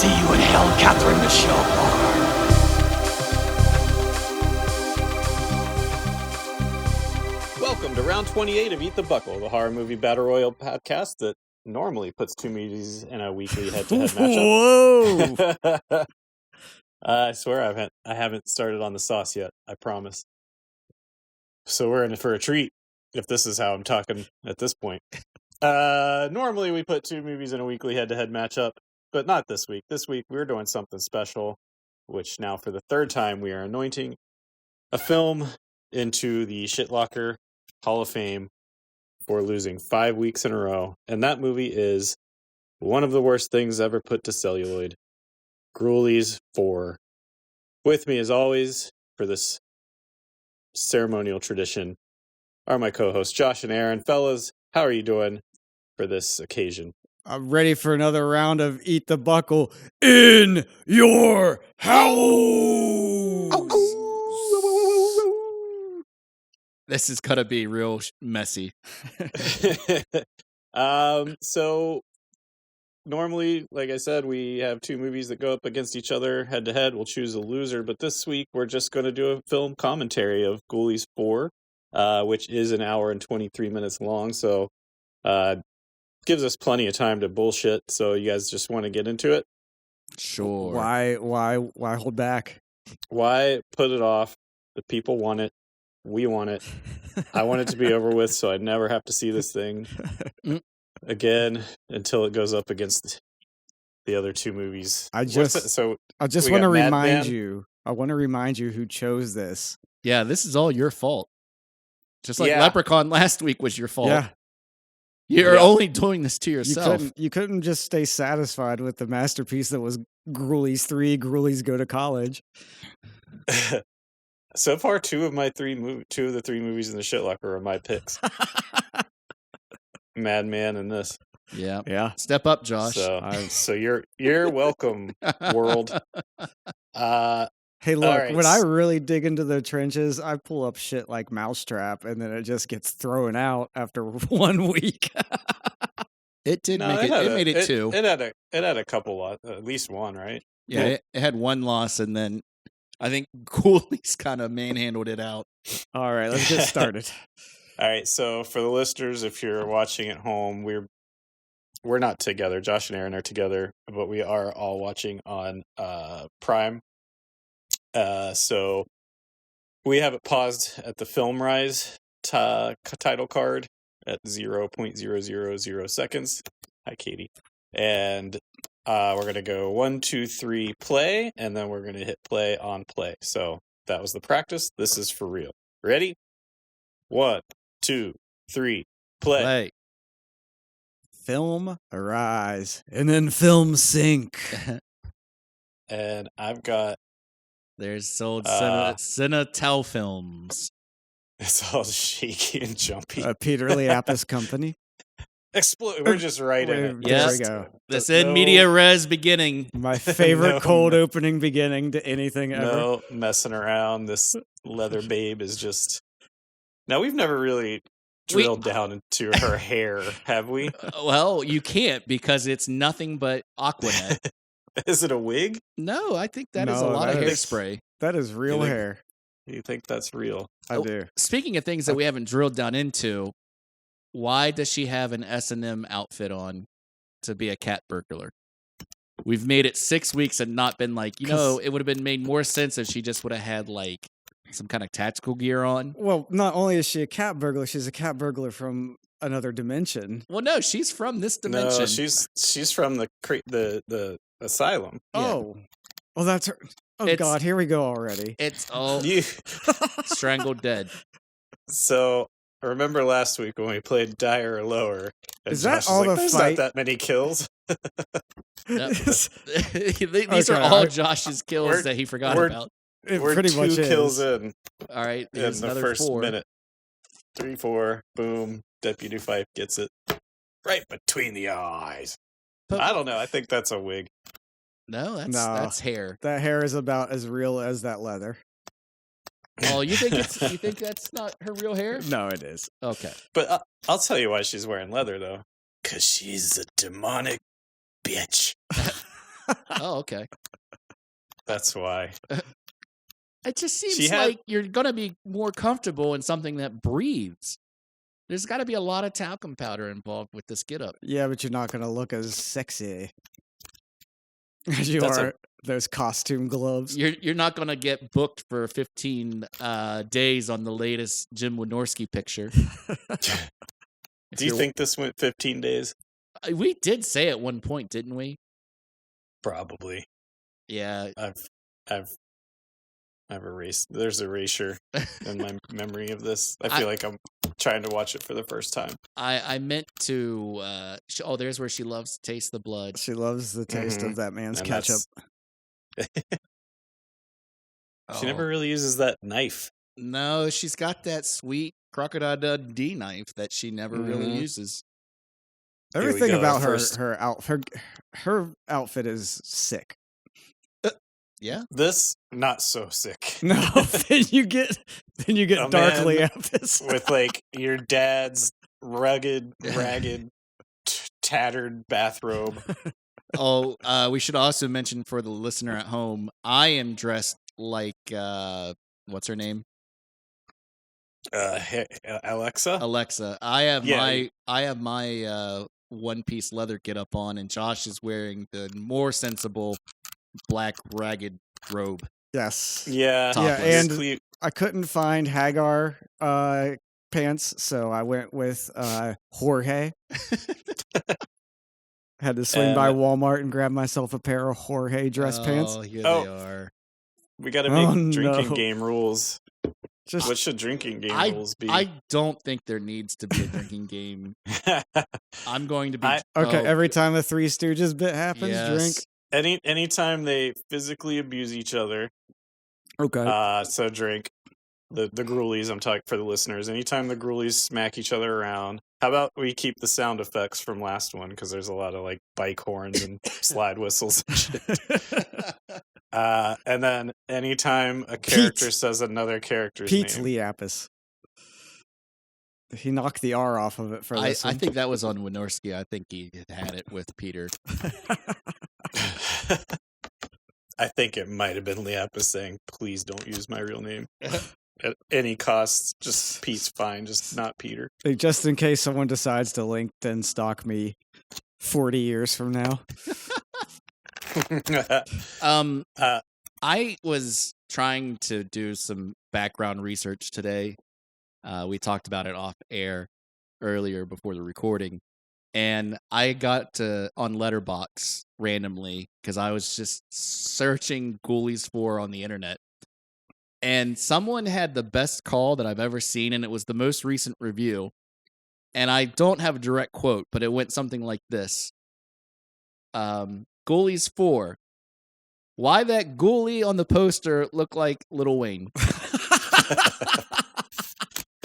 see you in hell, Catherine Michelle Barr. Welcome to round 28 of Eat the Buckle, the horror movie battle royal podcast that normally puts two movies in a weekly head-to-head matchup. Whoa! I swear I haven't started on the sauce yet. I promise. So we're in for a treat if this is how I'm talking at this point. Normally we put two movies in a weekly head-to-head matchup, but not this week. This week we're doing something special, which now for the third time we are anointing a film into the Shitlocker Hall of Fame for losing 5 weeks in a row. And that movie is one of the worst things ever put to celluloid. Ghoulies 4. With me, as always, for this ceremonial tradition, are my co-hosts Josh and Aaron. Fellas, how are you doing for this occasion? I'm ready for another round of Eat the Buckle in your house. This is gonna be real messy. So normally, like I said, we have two movies that go up against each other head to head. We'll choose a loser, but this week we're just going to do a film commentary of Ghoulies 4, which is an hour and 23 minutes long. So, gives us plenty of time to bullshit. So you guys just want to get into it? Sure. Why hold back? Why put it off? The people want it. We want it. I want it to be over with, so I never have to see this thing again until it goes up against the other two movies. I just want to remind you. I want to remind you who chose this. Yeah, this is all your fault. Just like Yeah. Leprechaun last week was your fault. Yeah, You're only doing this to yourself. you couldn't just stay satisfied with the masterpiece that was Ghoulies 3. Ghoulies Go to College. So far, two of the three movies in the Shitlocker are my picks. Madman and this. Yeah. Yeah. Step up, Josh. So you're welcome, world. Hey, look, right. when I really dig into the trenches, I pull up shit like Mousetrap, and then it just gets thrown out after 1 week. It did make it. It made it two. It had a couple, at least one, right? Yeah, it had one loss, and then I think Ghoulies kind of manhandled it out. All right, let's get started. All right, so for the listeners, if you're watching at home, we're not together. Josh and Aaron are together, but we are all watching on Prime. So we have it paused at the Film Rise title card at 0.000 seconds. Hi, Katie. And we're going to go 1, 2, 3, play, and then we're going to hit play on play. So that was the practice. This is for real. Ready? 1, 2, 3, play. Film arise, and then film sink. And I've got... There's sold Cinetel Films. It's all shaky and jumpy. Peter Liapis Company. Explode. We're just right in it. There we go. This in media res beginning. My favorite cold opening beginning to anything ever. No messing around. This leather babe is just... Now, we've never really drilled down into her hair, have we? Well, you can't because it's nothing but Aquanet. Is it a wig? No, I think that is a lot of hairspray. That is real hair. You think that's real? I do. Speaking of things that we haven't drilled down into, why does she have an S&M outfit on to be a cat burglar? We've made it 6 weeks and not been like, it would have been made more sense if she just would have had like some kind of tactical gear on. Well, not only is she a cat burglar, she's a cat burglar from another dimension. Well, no, she's from this dimension. No, she's from the asylum. Oh, well, that's her. Oh, God, here we go already. It's strangled dead. So, remember last week when we played Dire or Lower? Is that all the There's fight? not that many kills. These are all Josh's kills that he forgot about. We're pretty much 2 kills in. All right, In the first 4. minute. 3, 4, boom. Deputy Fife gets it right between the eyes. I don't know. I think that's a wig. No, that's hair. That hair is about as real as that leather. Oh, you think that's not her real hair? No, it is. Okay. But I'll tell you why she's wearing leather, though. Because she's a demonic bitch. Oh, okay. That's why. It just seems like you're gonna be more comfortable in something that breathes. There's got to be a lot of talcum powder involved with this get up. Yeah, but you're not going to look as sexy as you are those costume gloves. You're not going to get booked for 15 days on the latest Jim Wynorski picture. Do you think this went 15 days? We did say at one point, didn't we? Probably. Yeah. I've erased. There's erasure in my memory of this. I feel like I'm trying to watch it for the first time. I meant to. There's where she loves to taste the blood. She loves the taste of that man's ketchup. She never really uses that knife. No, she's got that sweet Crocodile Dundee knife that she never really uses. Everything about her outfit is sick. Yeah. This not so sick. No, then you get darkly Apis with like your dad's rugged, ragged, tattered bathrobe. Oh, we should also mention for the listener at home, I am dressed like what's her name? Alexa. Alexa. I have my one-piece leather get up on, and Josh is wearing the more sensible black ragged robe. Yes. Yeah. Yeah, and I couldn't find Hagar pants, so I went with Jorge. Had to swing by Walmart and grab myself a pair of Jorge dress pants. Oh, here they are. We got to make drinking game rules. What should drinking game rules be? I don't think there needs to be a drinking game. I'm going to be every time a Three Stooges bit happens, drink. Anytime they physically abuse each other. Okay. So drink. The Gruelies, I'm talking for the listeners. Anytime the Gruelies smack each other around, how about we keep the sound effects from last one, because there's a lot of like bike horns and slide whistles and shit. And then anytime a character says another character's Pete's name. Leapis. He knocked the R off of it for this one. I think that was on Wynorski. I think he had it with Peter. I think it might have been Leapis saying, please don't use my real name. At any cost, just Pete's fine, just not Peter. Just in case someone decides to LinkedIn stalk me 40 years from now. I was trying to do some background research today. We talked about it off air earlier before the recording. And I got on Letterboxd randomly because I was just searching Ghoulies 4 on the internet. And someone had the best call that I've ever seen, and it was the most recent review. And I don't have a direct quote, but it went something like this. Ghoulies 4. Why that ghoulie on the poster look like Lil Wayne?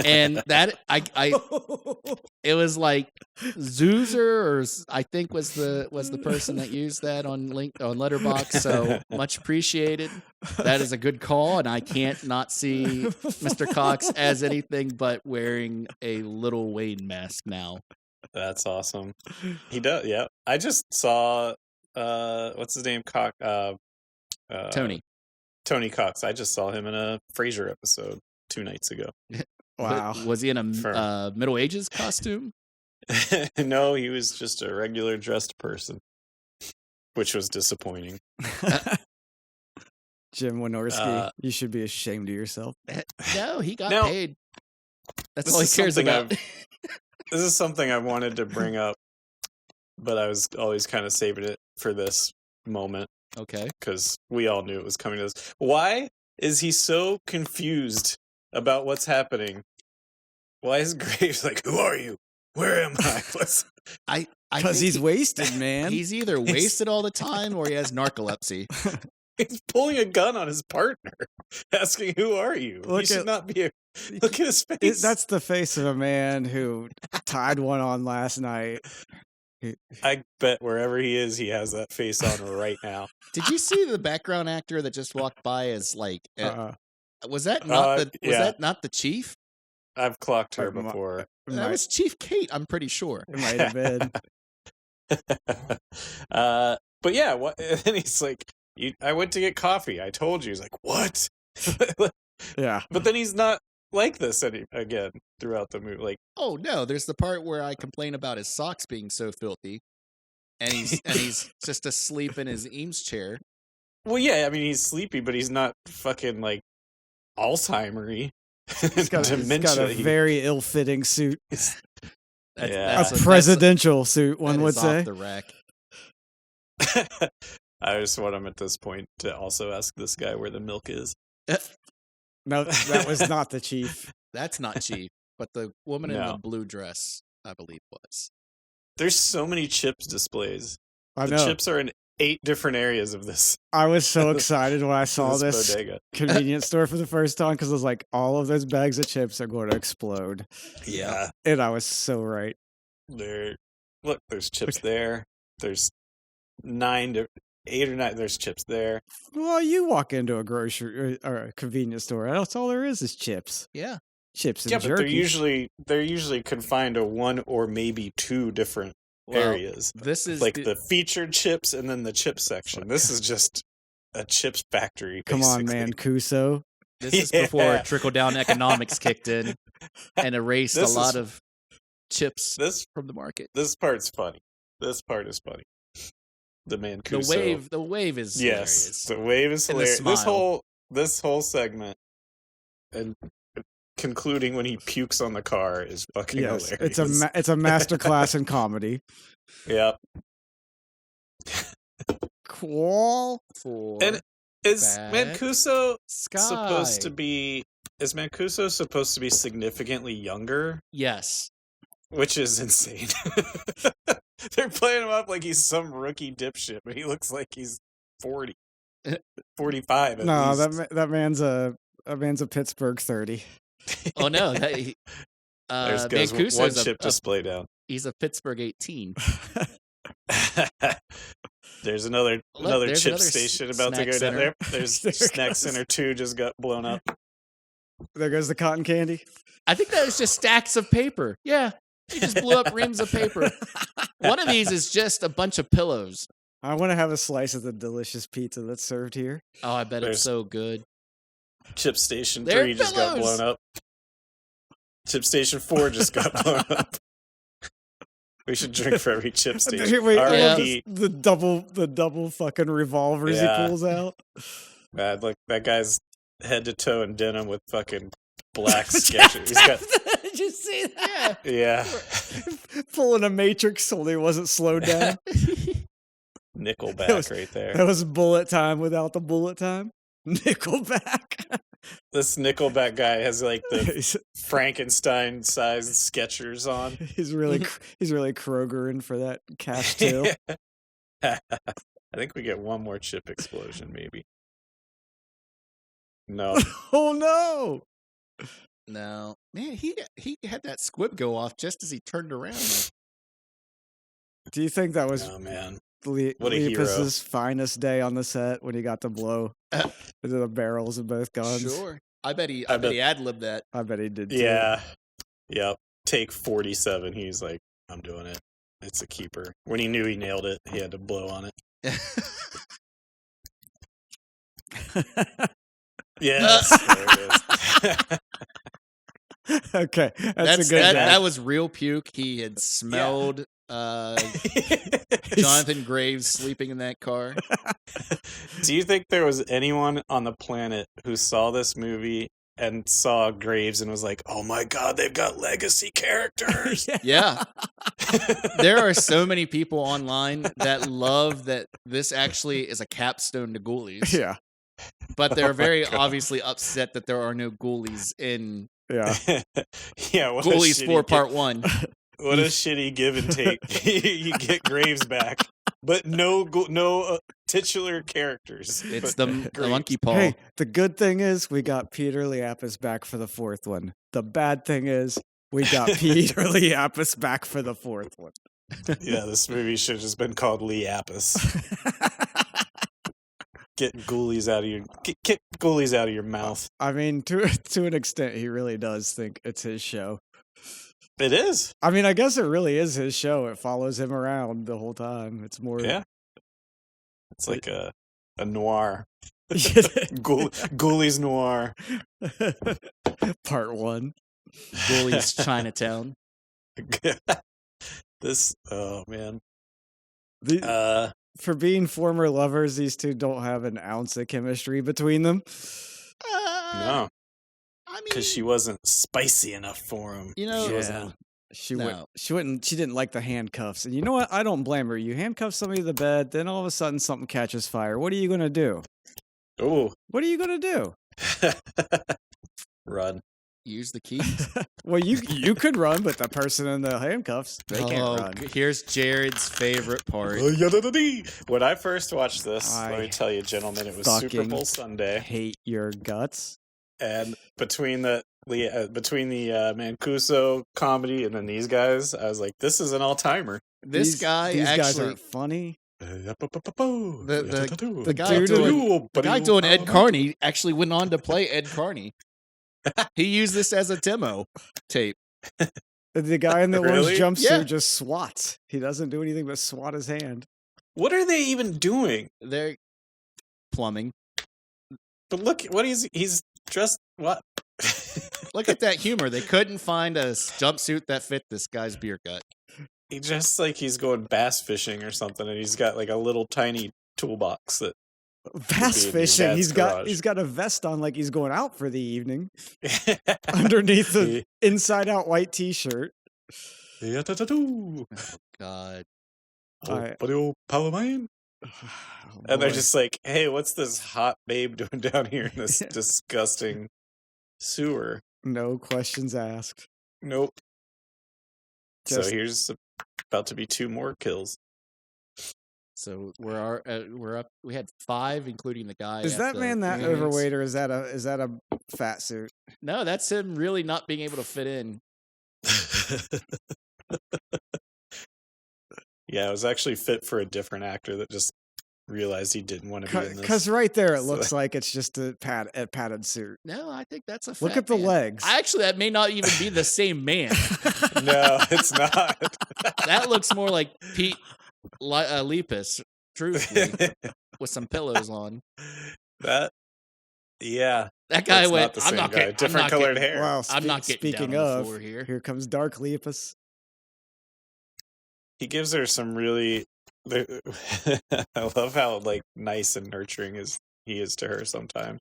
And that it was like Zoozer, or I think was the person that used that on Letterboxd. So much appreciated. That is a good call, and I can't not see Mr. Cox as anything but wearing a Lil Wayne mask now. That's awesome. He does. Yeah, I just saw what's his name? Tony Cox. I just saw him in a Frasier episode 2 nights ago. Wow. Was he in a Middle Ages costume? No, he was just a regular dressed person, which was disappointing. Jim Wynorski, you should be ashamed of yourself. No, he got paid. That's all he cares about. This is something I wanted to bring up, but I was always kind of saving it for this moment. Okay. Because we all knew it was coming to this. Why is he so confused about what's happening? Why is Graves like, who are you? Where am I? Because he's wasted, man. He's either wasted all the time or he has narcolepsy. He's pulling a gun on his partner, asking, who are you? Look at his face. That's the face of a man who tied one on last night. I bet wherever he is, he has that face on right now. Did you see the background actor that just walked by as like... Was that not the chief? I've clocked her before. That was Chief Kate, I'm pretty sure. It might have been. But yeah, what? And then he's like, I went to get coffee. I told you. He's like, what? Yeah. But then he's not like this again throughout the movie. Like, Oh no, there's the part where I complain about his socks being so filthy, and he's just asleep in his Eames chair. well, yeah, I mean, he's sleepy, but he's not fucking like Alzheimer-y. He's got a Dementia. very ill-fitting suit. Yeah. A presidential suit, one would say. Off the rack. I just want him at this point to also ask this guy where the milk is. No, that was not the chief. That's not cheap, but the woman in No. the blue dress, I believe, was. There's so many chips displays. I The know. chips are in 8 different areas of this. I was so excited when I saw this this bodega. convenience store for the first time because I was like, all of those bags of chips are going to explode. Yeah. And I was so right. Look, there's chips there. There's 8 or 9. There's chips there. Well, you walk into a grocery or a convenience store, that's all there is chips. Yeah. Chips and Yeah, jerky. but they're usually confined to 1 or maybe 2 different areas. This is Like the featured chips and then the chip section. This is just a chips factory. Come on, basically. Mancuso. This is before trickle down economics kicked in and erased This a lot is- of chips This from the market. this part's funny. This part is funny. The Mancuso. The wave is Yes, hilarious. the wave is And the hilarious. smile. This whole segment and concluding when he pukes on the car is fucking Yes, hilarious. it's a masterclass in comedy. Yep. Cool. For And is Fat Mancuso Sky. supposed to be significantly younger? Yes. Which is insane. They're playing him up like he's some rookie dipshit, but he looks like he's 40. 45 at No, least. that man's a Pittsburgh 30. Oh no, There's goes Mancuso's one a- chip a- display down. he's a Pittsburgh 18. There's another there's chip another station about to snack go down center. there. There's There Snack goes. Center 2 just got blown up. There goes the cotton candy. I think that was just stacks of paper. Yeah. He just blew up reams of paper. One of these is just a bunch of pillows. I want to have a slice of the delicious pizza that's served here. Oh, I bet There's- it's so good. Chip Station They're 3 just got pillows. blown up. Chip Station 4 just got blown up. We should drink for every chip station. Wait, I love R.I.P. the double fucking revolvers Yeah. he pulls out. Man, look, that guy's head to toe in denim with fucking black sketches. He's got, Did you see that? yeah, Pulling a Matrix so he wasn't slowed down. Nickelback That was- right there. That was bullet time without the bullet time. Nickelback. This Nickelback guy has like the he's, Frankenstein-sized Skechers on. he's really Krogerin for that cash too. I think we get one more chip explosion, maybe. No. Oh no! No. Man, he had that squib go off just as he turned around. Do you think that was Oh, man. What What a hero. Leapus's finest day on the set when he got to blow into the barrels of both guns? Sure. I bet he bet- ad-libbed that. I bet he did too. Yeah. Yep. Take 47. He's like, I'm doing it. It's a keeper. When he knew he nailed it, he had to blow on it. Yes. There it is. Okay, that's a good that, job. that was real puke. He had smelled Jonathan Graves sleeping in that car. Do you think there was anyone on the planet who saw this movie and saw Graves and was like, oh my God, they've got legacy characters? Yeah. There are so many people online that love that this actually is a capstone to Ghoulies. Yeah, But they're Oh my very God. obviously upset that there are no Ghoulies in yeah. Yeah, what a Ghoulies shitty 4 Part 1. What a shitty give and take. You get Graves back, but no titular characters. It's but the Graves. monkey paw. Hey, the good thing is we got Peter Liapis back for the fourth one. The bad thing is we got Peter Liapis back for the fourth one. Yeah, this movie should have just been called Lee Apis. Get ghoulies out of get ghoulies out of your mouth. I mean, to an extent, he really does think it's his show. It is. I mean, I guess it really is his show. It follows him around the whole time. It's more, Yeah. It's like a noir. Ghoulies noir. Part 1. Bully's Chinatown. Oh man. For being former lovers, these two don't have an ounce of chemistry between them. No. I mean, Because she wasn't spicy enough for him. You know, She Yeah. wasn't. She didn't like the handcuffs. And you know what? I don't blame her. You handcuff somebody to the bed, then all of a sudden something catches fire. What are you gonna do? Oh. What are you gonna do? Run. use the keys. Well, you could run, but the person in the handcuffs, they can't run. Here's Jared's favorite part. When I first watched this, let me I tell you, gentlemen, it was Super fucking Bowl Sunday, hate your guts. and between the Mancuso comedy and then these guys, I was like, this is an all timer. This These guy guys actually, aren't funny. the guy doing Ed Carney actually went on to play Ed Carney. He used this as a demo tape. The guy in the Really? orange jumpsuit Yeah. just swats. He doesn't do anything but swat his hand. What are they even doing? They're plumbing. But look, he's dressed what? Look at that humor. They couldn't find a jumpsuit that fit this guy's beer gut. He dressed like he's going bass fishing or something, and he's got like a little tiny toolbox that Bass in your fishing. dad's He's got a vest on like he's going out for the evening. garage. Underneath the inside out white t-shirt. God. Buddy, pal of mine. And they're just like, hey, what's this hot babe doing down here in this disgusting sewer? No questions asked. Nope. So Just- here's about to be 2 more kills. So we're up. We had 5, including the guy. Is at that the man that convenience. overweight, or is that a fat suit? No, that's him really not being able to fit in. Yeah, it was actually fit for a different actor that just realized he didn't want to be in this. Because right there, it So- looks like it's just a padded suit. No, I think that's a. Look fat at the man. legs. Actually, that may not even be the same man. No, it's not. That looks more like Pete Lepus, truthfully, with some pillows on. Yeah. That guy That's went. not the I'm same not guy. getting Different I'm not colored getting, hair. Wow, I'm not getting speaking down on the of, floor here. here comes Dark Lepus. He gives her some really. I love how like nice and nurturing he is to her sometimes.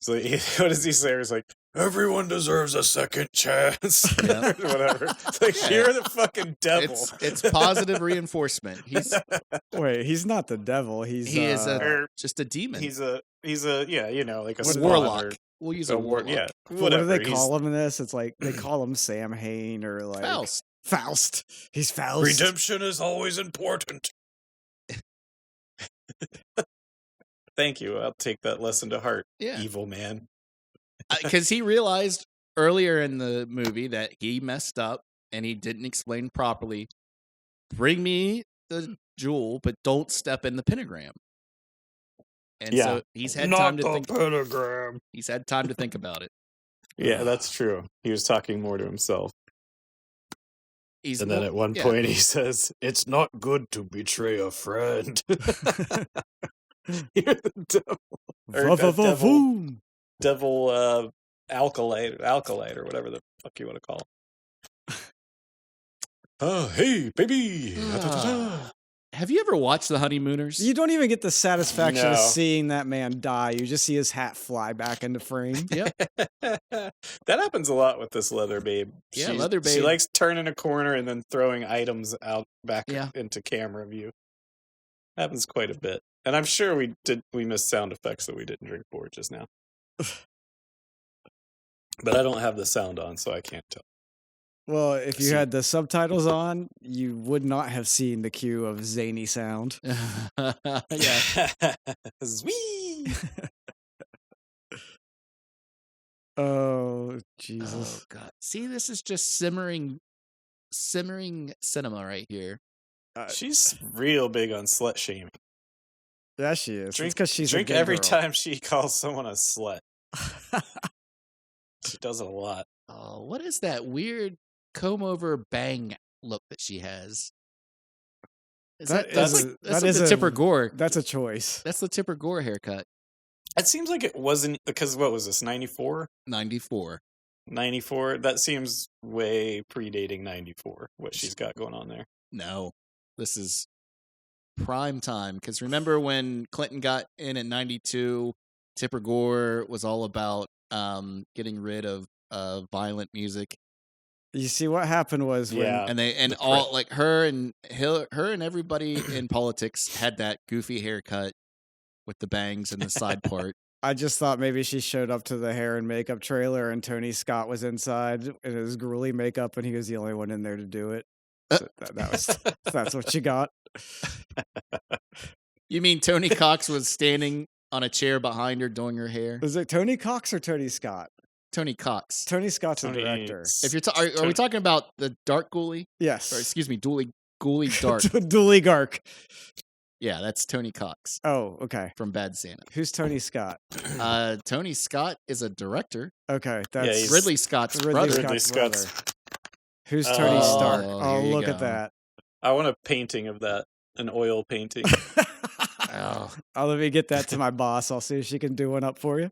So what does he say? He's like, everyone deserves a second chance. Yeah. Whatever. It's like, you're the fucking devil. It's positive reinforcement. Wait, he's not the devil. He is Or just a demon. he's a yeah, you know, like a What- spawn warlock. or We'll use a a war. warlock. Yeah, what do they He's call him in this? It's like they call him Sam Hain or like Faust. Faust. He's Faust. redemption is always important. Thank you. I'll take that lesson to heart. Yeah, Evil man. because he realized earlier in the movie that he messed up and he didn't explain properly. Bring me the jewel, but don't step in the pentagram. And Yeah. so he's had time to think. pentagram. He's had time to think about it. Yeah, that's true. He was talking more to himself. He's And then more- at one yeah. point he says, it's not good to betray a friend. You're the devil. Or Va-va-va-voom. devil alkalite or whatever the fuck you want to call it. Hey, baby. Have you ever watched The Honeymooners? You don't even get the satisfaction of No. seeing that man die. You just see his hat fly back into frame. Yep. That happens a lot with this leather babe. Yeah, leather She babe. likes turning a corner and then throwing items out back Yeah. into camera view. Happens quite a bit. And I'm sure we missed sound effects that we didn't drink for just now. But I don't have the sound on, so I can't tell. Well, if you See. had the subtitles on, you would not have seen the cue of zany sound. Yeah. Zwee! Oh, Jesus. Oh God! See, this is just simmering cinema right here. She's real big on slut shaming. Yeah, she is. Drink- It's because she's Drink a gay every girl. time she calls someone a slut. She does it a lot. Oh, what is that weird comb over bang look that she has? That's the Tipper Gore. That's a choice. That's the Tipper Gore haircut. It seems like it wasn't because what was this 94? 94. 94. That seems way predating 94. What she's got going on there. No, this is prime time. Because remember when Clinton got in at 92, Tipper Gore was all about getting rid of violent music. You see what happened was when And all like her and everybody in politics had that goofy haircut with the bangs and the side part. I just thought maybe she showed up to the hair and makeup trailer and Tony Scott was inside in his gruely makeup and he was the only one in there to do it. So that's what you got. You mean Tony Cox was standing on a chair behind her doing her hair? Was it Tony Cox or Tony Scott? Tony Cox. Tony Scott's the director. If you're are we talking about the Dark Ghoulie? Yes. Or excuse me, Ghoulie Dark. Dooley Gark. Yeah, that's Tony Cox. Oh, okay. From Bad Santa. Who's Tony Scott? Tony Scott is a director. Okay, that's Ridley Scott's brother. Ridley Scott's brother. Who's Tony Stark? Oh, look at that. I want a painting of that. An oil painting. Let me get that to my boss. I'll see if she can do one up for you.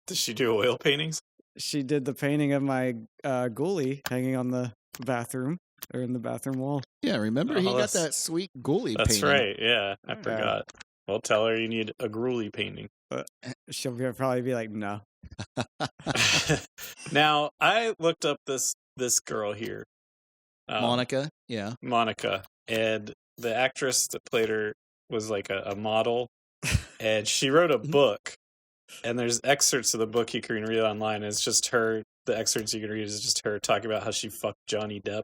Does she do oil paintings? She did the painting of my ghoulie hanging on the bathroom or in the bathroom wall. Yeah, remember he got that sweet ghoulie That's painting. right. Yeah, I forgot. Well, tell her you need a gruely painting. She'll probably be like, no. Now, I looked up this girl here. Monica, yeah. Monica. And the actress that played her was like a model. And she wrote a book. And there's excerpts of the book you can read online. And it's just her. The excerpts you can read is just her talking about how she fucked Johnny Depp.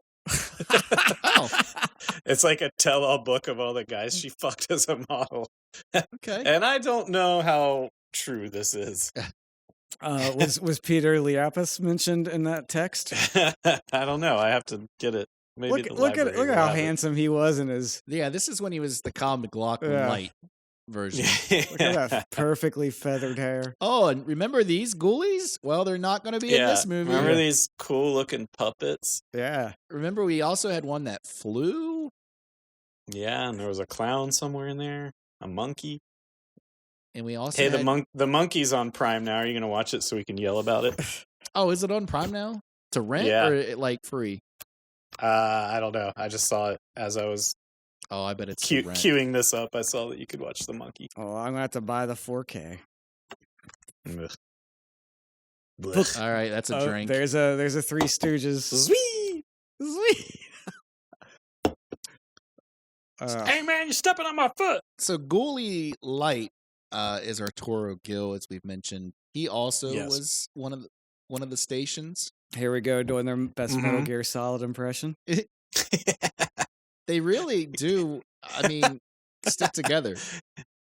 It's like a tell-all book of all the guys she fucked as a model. Okay. And I don't know how true this is. Was Peter Liapis mentioned in that text? I don't know. I have to get it. Maybe look at how handsome he was in his. Yeah, this is when he was the Kyle MacLachlan light version. Look at that perfectly feathered hair. Oh, and remember these ghoulies? Well, they're not going to be in this movie. Remember these cool-looking puppets? Yeah. Remember we also had one that flew? Yeah, and there was a clown somewhere in there. A monkey. And we also the monkey's on Prime now. Are you going to watch it so we can yell about it? Oh, is it on Prime now? To rent or like free? I don't know. I just saw it as I was I bet it's queuing this up. I saw that you could watch the monkey. Oh, I'm going to have to buy the 4K. All right, that's a drink. There's a Three Stooges. Sweet. Hey man, you're stepping on my foot. So Ghoulie Light is Arturo Gil, as we've mentioned. He also was one of the stations. Here we go, doing their best Metal Gear Solid impression. They really do. I mean, stick together.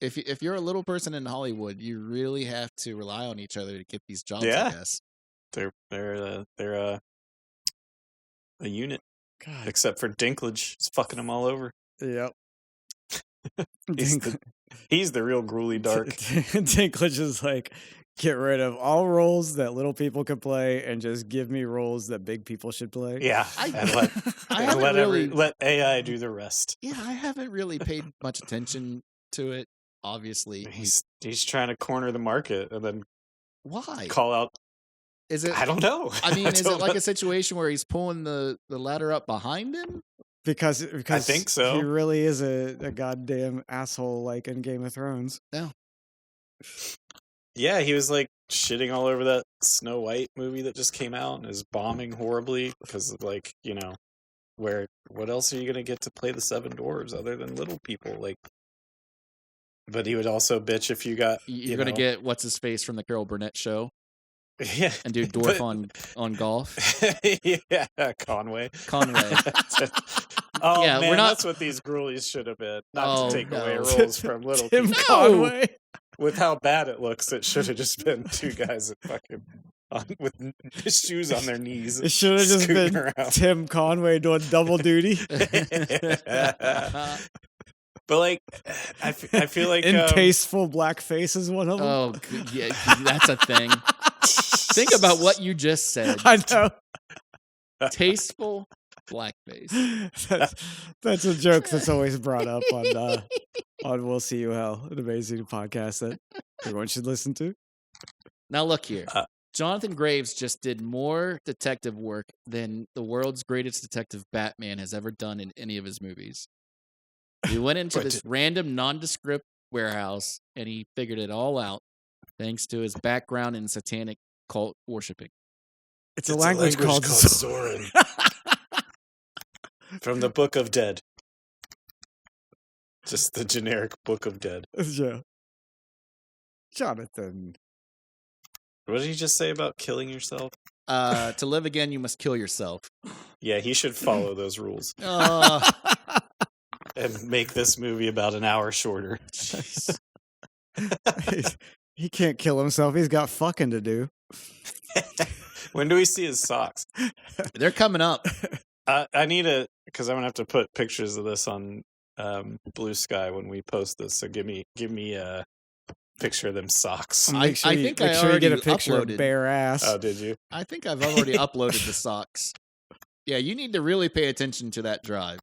If you're a little person in Hollywood, you really have to rely on each other to get these jobs. I guess they're a unit. God. Except for Dinklage, he's fucking them all over. Yep. He's the real gruely dark. Dinklage is like, get rid of all roles that little people could play and just give me roles that big people should play. Yeah. Let AI do the rest. Yeah, I haven't really paid much attention to it. Obviously, he's trying to corner the market and then why call out. Is it? I don't know. I mean, is it like a situation where he's pulling the ladder up behind him? Because I think so. He really is a goddamn asshole, like in Game of Thrones. No. Yeah, he was like shitting all over that Snow White movie that just came out and is bombing horribly because, like, you know, what else are you gonna get to play the Seven Dwarves other than little people? Like, but he would also bitch if you got you're gonna get what's his face from the Carol Burnett show. Yeah, and do Dwarf on golf. Yeah, Conway. Oh yeah, man, that's what these gruelies should have been. Not to take away roles from little Tim people. Conway. With how bad it looks, it should have just been two guys that fucking with shoes on their knees. It should have just been around. Tim Conway doing double duty. But like, I feel like in tasteful blackface is one of them. Oh, yeah, that's a thing. Think about what you just said. I know. Tasteful Blackface. That's a joke that's always brought up on We'll See You Hell, an amazing podcast that everyone should listen to. Now look here. Jonathan Graves just did more detective work than the world's greatest detective Batman has ever done in any of his movies. He went into this random nondescript warehouse and he figured it all out thanks to his background in satanic cult worshipping. It's a language called Zorin. From the Book of Dead. Just the generic Book of Dead. Yeah. Jonathan. What did he just say about killing yourself? To live again, you must kill yourself. Yeah, he should follow those rules. And make this movie about an hour shorter. He can't kill himself. He's got fucking to do. When do we see his socks? They're coming up. I need because I'm gonna have to put pictures of this on Blue Sky when we post this. So give me a picture of them socks. Make sure you get a picture uploaded. of bare ass. Oh, did you? I think I've already uploaded the socks. Yeah, you need to really pay attention to that drive.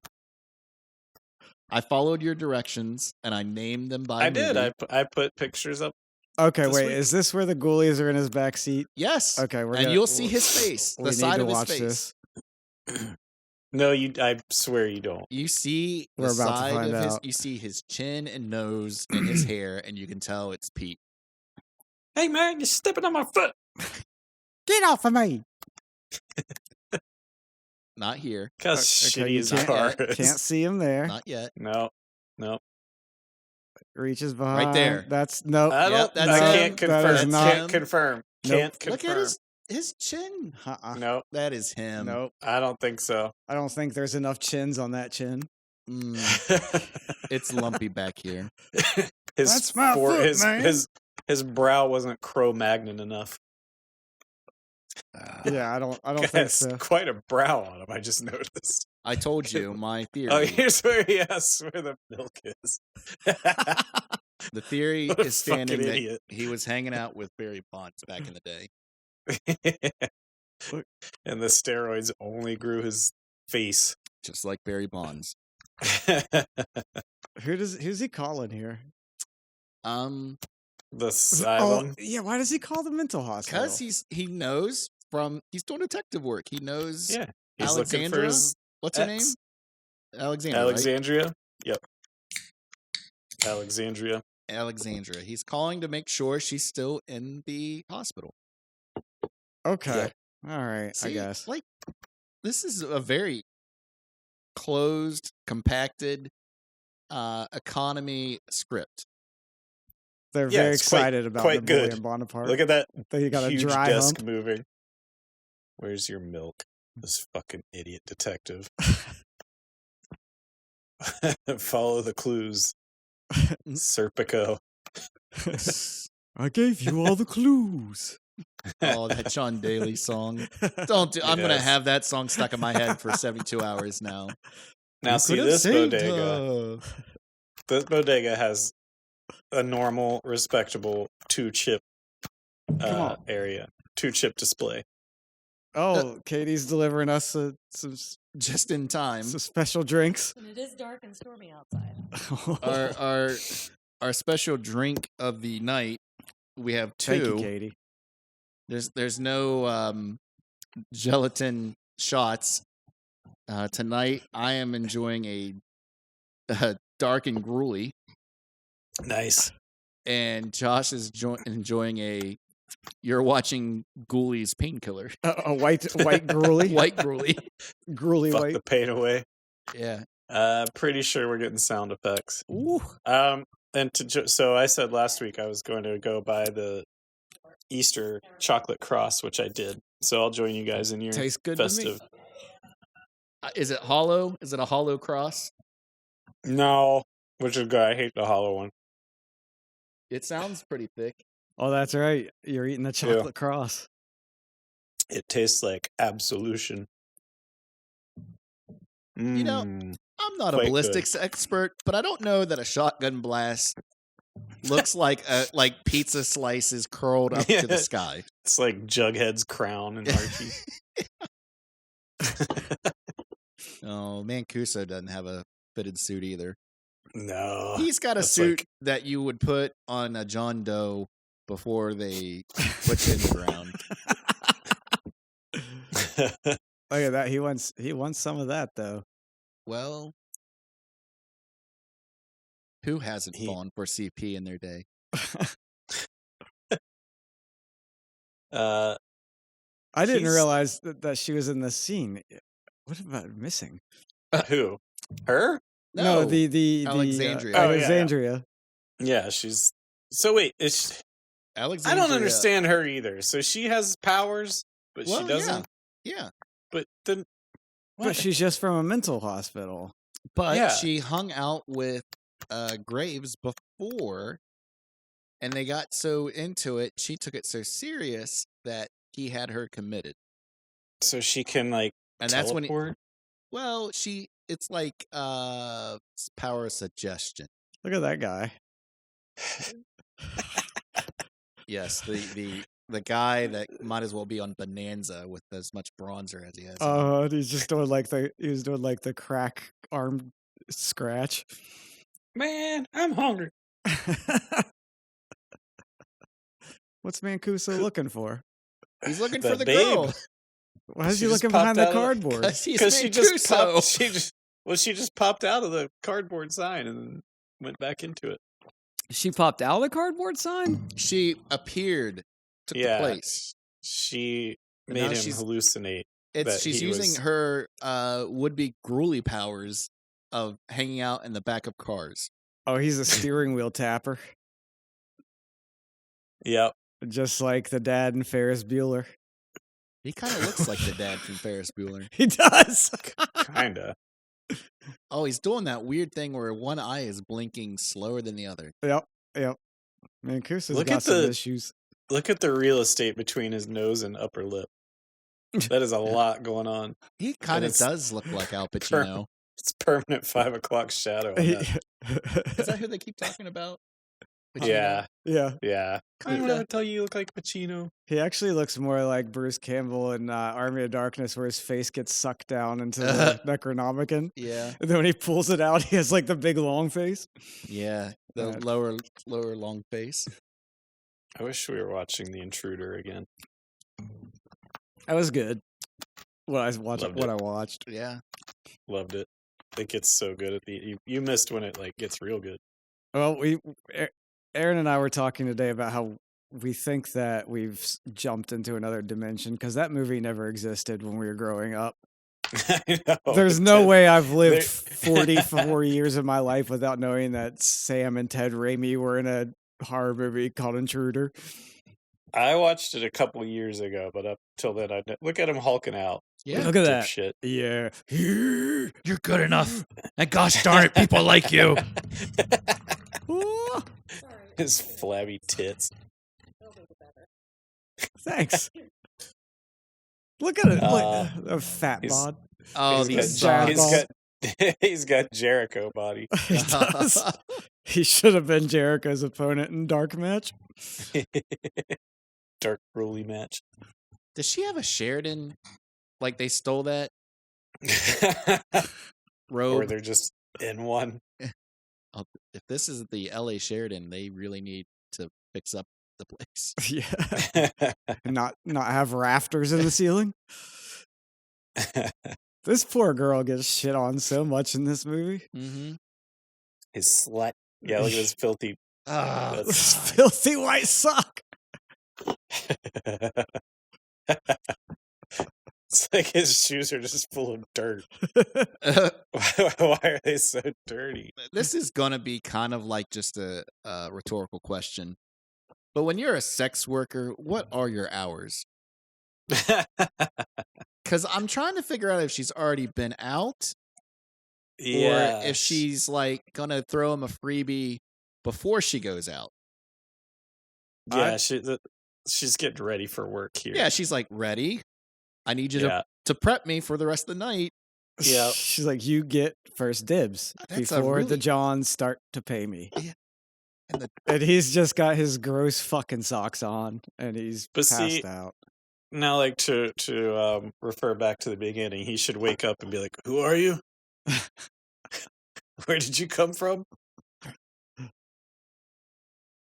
I followed your directions and I named them by movie. Did. I put pictures up. Okay, wait. Is this where the ghoulies are in his back seat? Yes. Okay, you'll see his face, the side of his face. No, I swear you don't. You see the side of his. You see his chin and nose and his hair, and you can tell it's Pete. Hey man, you're stepping on my foot. Get off of me! Not here. Because shitty his car is. Can't see him there. Not yet. No. Reaches behind. Right there. That's nope. I can't confirm. That is not, can't confirm. Nope. Can't confirm. Look at his chin. Nope. That is him. Nope. I don't think so. I don't think there's enough chins on that chin. It's lumpy back here. That's my foot, man. His brow wasn't Cro-Magnon enough. Yeah, I don't think so. Quite a brow on him. I just noticed. I told you my theory. Oh, here's where he asks where the milk is. The theory is standing that idiot. he was hanging out with Barry Bonds back in the day. And the steroids only grew his face. Just like Barry Bonds. Who's he calling here? The asylum. Oh, yeah, why does he call the mental hospital? Because he knows he's doing detective work. He knows He's looking for Alexandra. his What's her name? Alexandra. Alexandria? Right? Yep. Alexandria. He's calling to make sure she's still in the hospital. Okay. All right, See, I guess. Like, this is a very closed, compacted economy script. They're very excited about quite Napoleon good. Bonaparte. Look at that They got a huge dry desk hump. moving. Where's your milk? This fucking idiot detective. Follow the clues. Serpico. I gave you all the clues. Oh, that Sean Daly song. I'm going to have that song stuck in my head for 72 hours now. Now, see, this bodega has a normal, respectable 2-chip area. 2-chip display. Oh, Katie's delivering us some just in time. Some special drinks. And it is dark and stormy outside. Our special drink of the night. We have 2. Thank you, Katie. There's no gelatin shots tonight. I am enjoying a dark and gruely. Nice. And Josh is enjoying a. You're watching Ghoulies Painkiller. A white gruely. White gruely. Gruely Fuck white. the pain away. Yeah. Pretty sure we're getting sound effects. Ooh. So I said last week I was going to go buy the Easter chocolate cross, which I did. So I'll join you guys in your Tastes good festive. to me. Is it hollow? Is it a hollow cross? No, which is good. I hate the hollow one. It sounds pretty thick. Oh, that's right. You're eating the chocolate cross. It tastes like absolution. You know, I'm not a ballistics expert, but I don't know that a shotgun blast looks like pizza slices curled up to the sky. It's like Jughead's crown and Archie. Oh, Mancuso doesn't have a fitted suit either. No. He's got a That's suit that you would put on a John Doe before they put you in the ground. Look at that. He wants some of that though. Well, who hasn't fallen for CP in their day? I didn't realize that she was in this scene. What about missing? Who? Her? No, the Alexandria. Alexandria. Yeah, she's. So wait, Alexandria. I don't understand her either. So she has powers, but she doesn't. Yeah. But then, But she's just from a mental hospital. But she hung out with Graves before, and they got so into it, she took it so serious that he had her committed. So she can and that's teleport? when it's like power of suggestion. Look at that guy. Yes, the guy that might as well be on Bonanza with as much bronzer as he has. Oh, he's just doing the crack arm scratch. Man, I'm hungry. What's Mancuso looking for? He's looking The for the babe. girl. Why is She he just looking popped behind the out of- cardboard? Because She just popped out of the cardboard sign and went back into it. She popped out of the cardboard sign? She appeared, took the place. She And made now him she's- hallucinate. that She's he using was- her would-be gruely powers of hanging out in the back of cars. Oh, he's a steering wheel tapper. Yep. Just like the dad in Ferris Bueller. He kind of looks like the dad from Ferris Bueller. He does. Kinda. Oh, he's doing that weird thing where one eye is blinking slower than the other. Yep. Mancuso's Look got at some the- issues. Look at the real estate between his nose and upper lip. That is a lot going on. He kind of it's does look like Al Pacino. It's permanent 5 o'clock shadow. On that. Is that who they keep talking about? Pacino? Yeah, Yeah. yeah. I don't Kinda. ever tell you you look like Pacino. He actually looks more like Bruce Campbell in Army of Darkness, where his face gets sucked down into the Necronomicon. Yeah, And then when he pulls it out, he has like the big long face. yeah. The That- lower long face. I wish we were watching The Intruder again. That was good. What I Loved watched. Yeah. Loved it. It gets so good at the. You missed when it gets real good. Well, Aaron and I were talking today about how we think that we've jumped into another dimension because that movie never existed when we were growing up. I know, There's it no did. way I've lived There- 44 years of my life without knowing that Sam and Ted Raimi were in a horror movie called Intruder. I watched it a couple years ago, but up till then, look at him hulking out. Yeah. Look at that. Dipshit. Yeah. You're good enough. And gosh darn it, people like you. Ooh, His flabby tits. thanks. Look at it. Uh, Look, a fat he's- bod. Oh, he's these got, jazz he's got Jericho body. He does. He should have been Jericho's opponent in Dark Match. Dark Broly match. Does she have a Sheridan? Like they stole that Or robe? they're just in one. If this is the LA Sheridan, they really need to fix up the place. Yeah. Not have rafters in the ceiling. This poor girl gets shit on so much in this movie. Mm-hmm. His slut. Yeah, look at his filthy. Ah, This filthy white sock. It's like his shoes are just full of dirt. Why are they so dirty? this is gonna be kind of like just a rhetorical question. But when you're a sex worker, what are your hours? Because I'm trying to figure out if she's already been out, Yeah. or if she's like gonna throw him a freebie before she goes out. Yeah, she's getting ready for work here. Yeah, she's like, ready. I need you Yeah. to prep me for the rest of the night. Yeah. She's like, you get first dibs That's a before the really- Johns start to pay me. And And he's just got his gross fucking socks on, and he's But passed see, out. Now, like to refer back to the beginning, he should wake up and be like, "Who are you?" Where did you come from?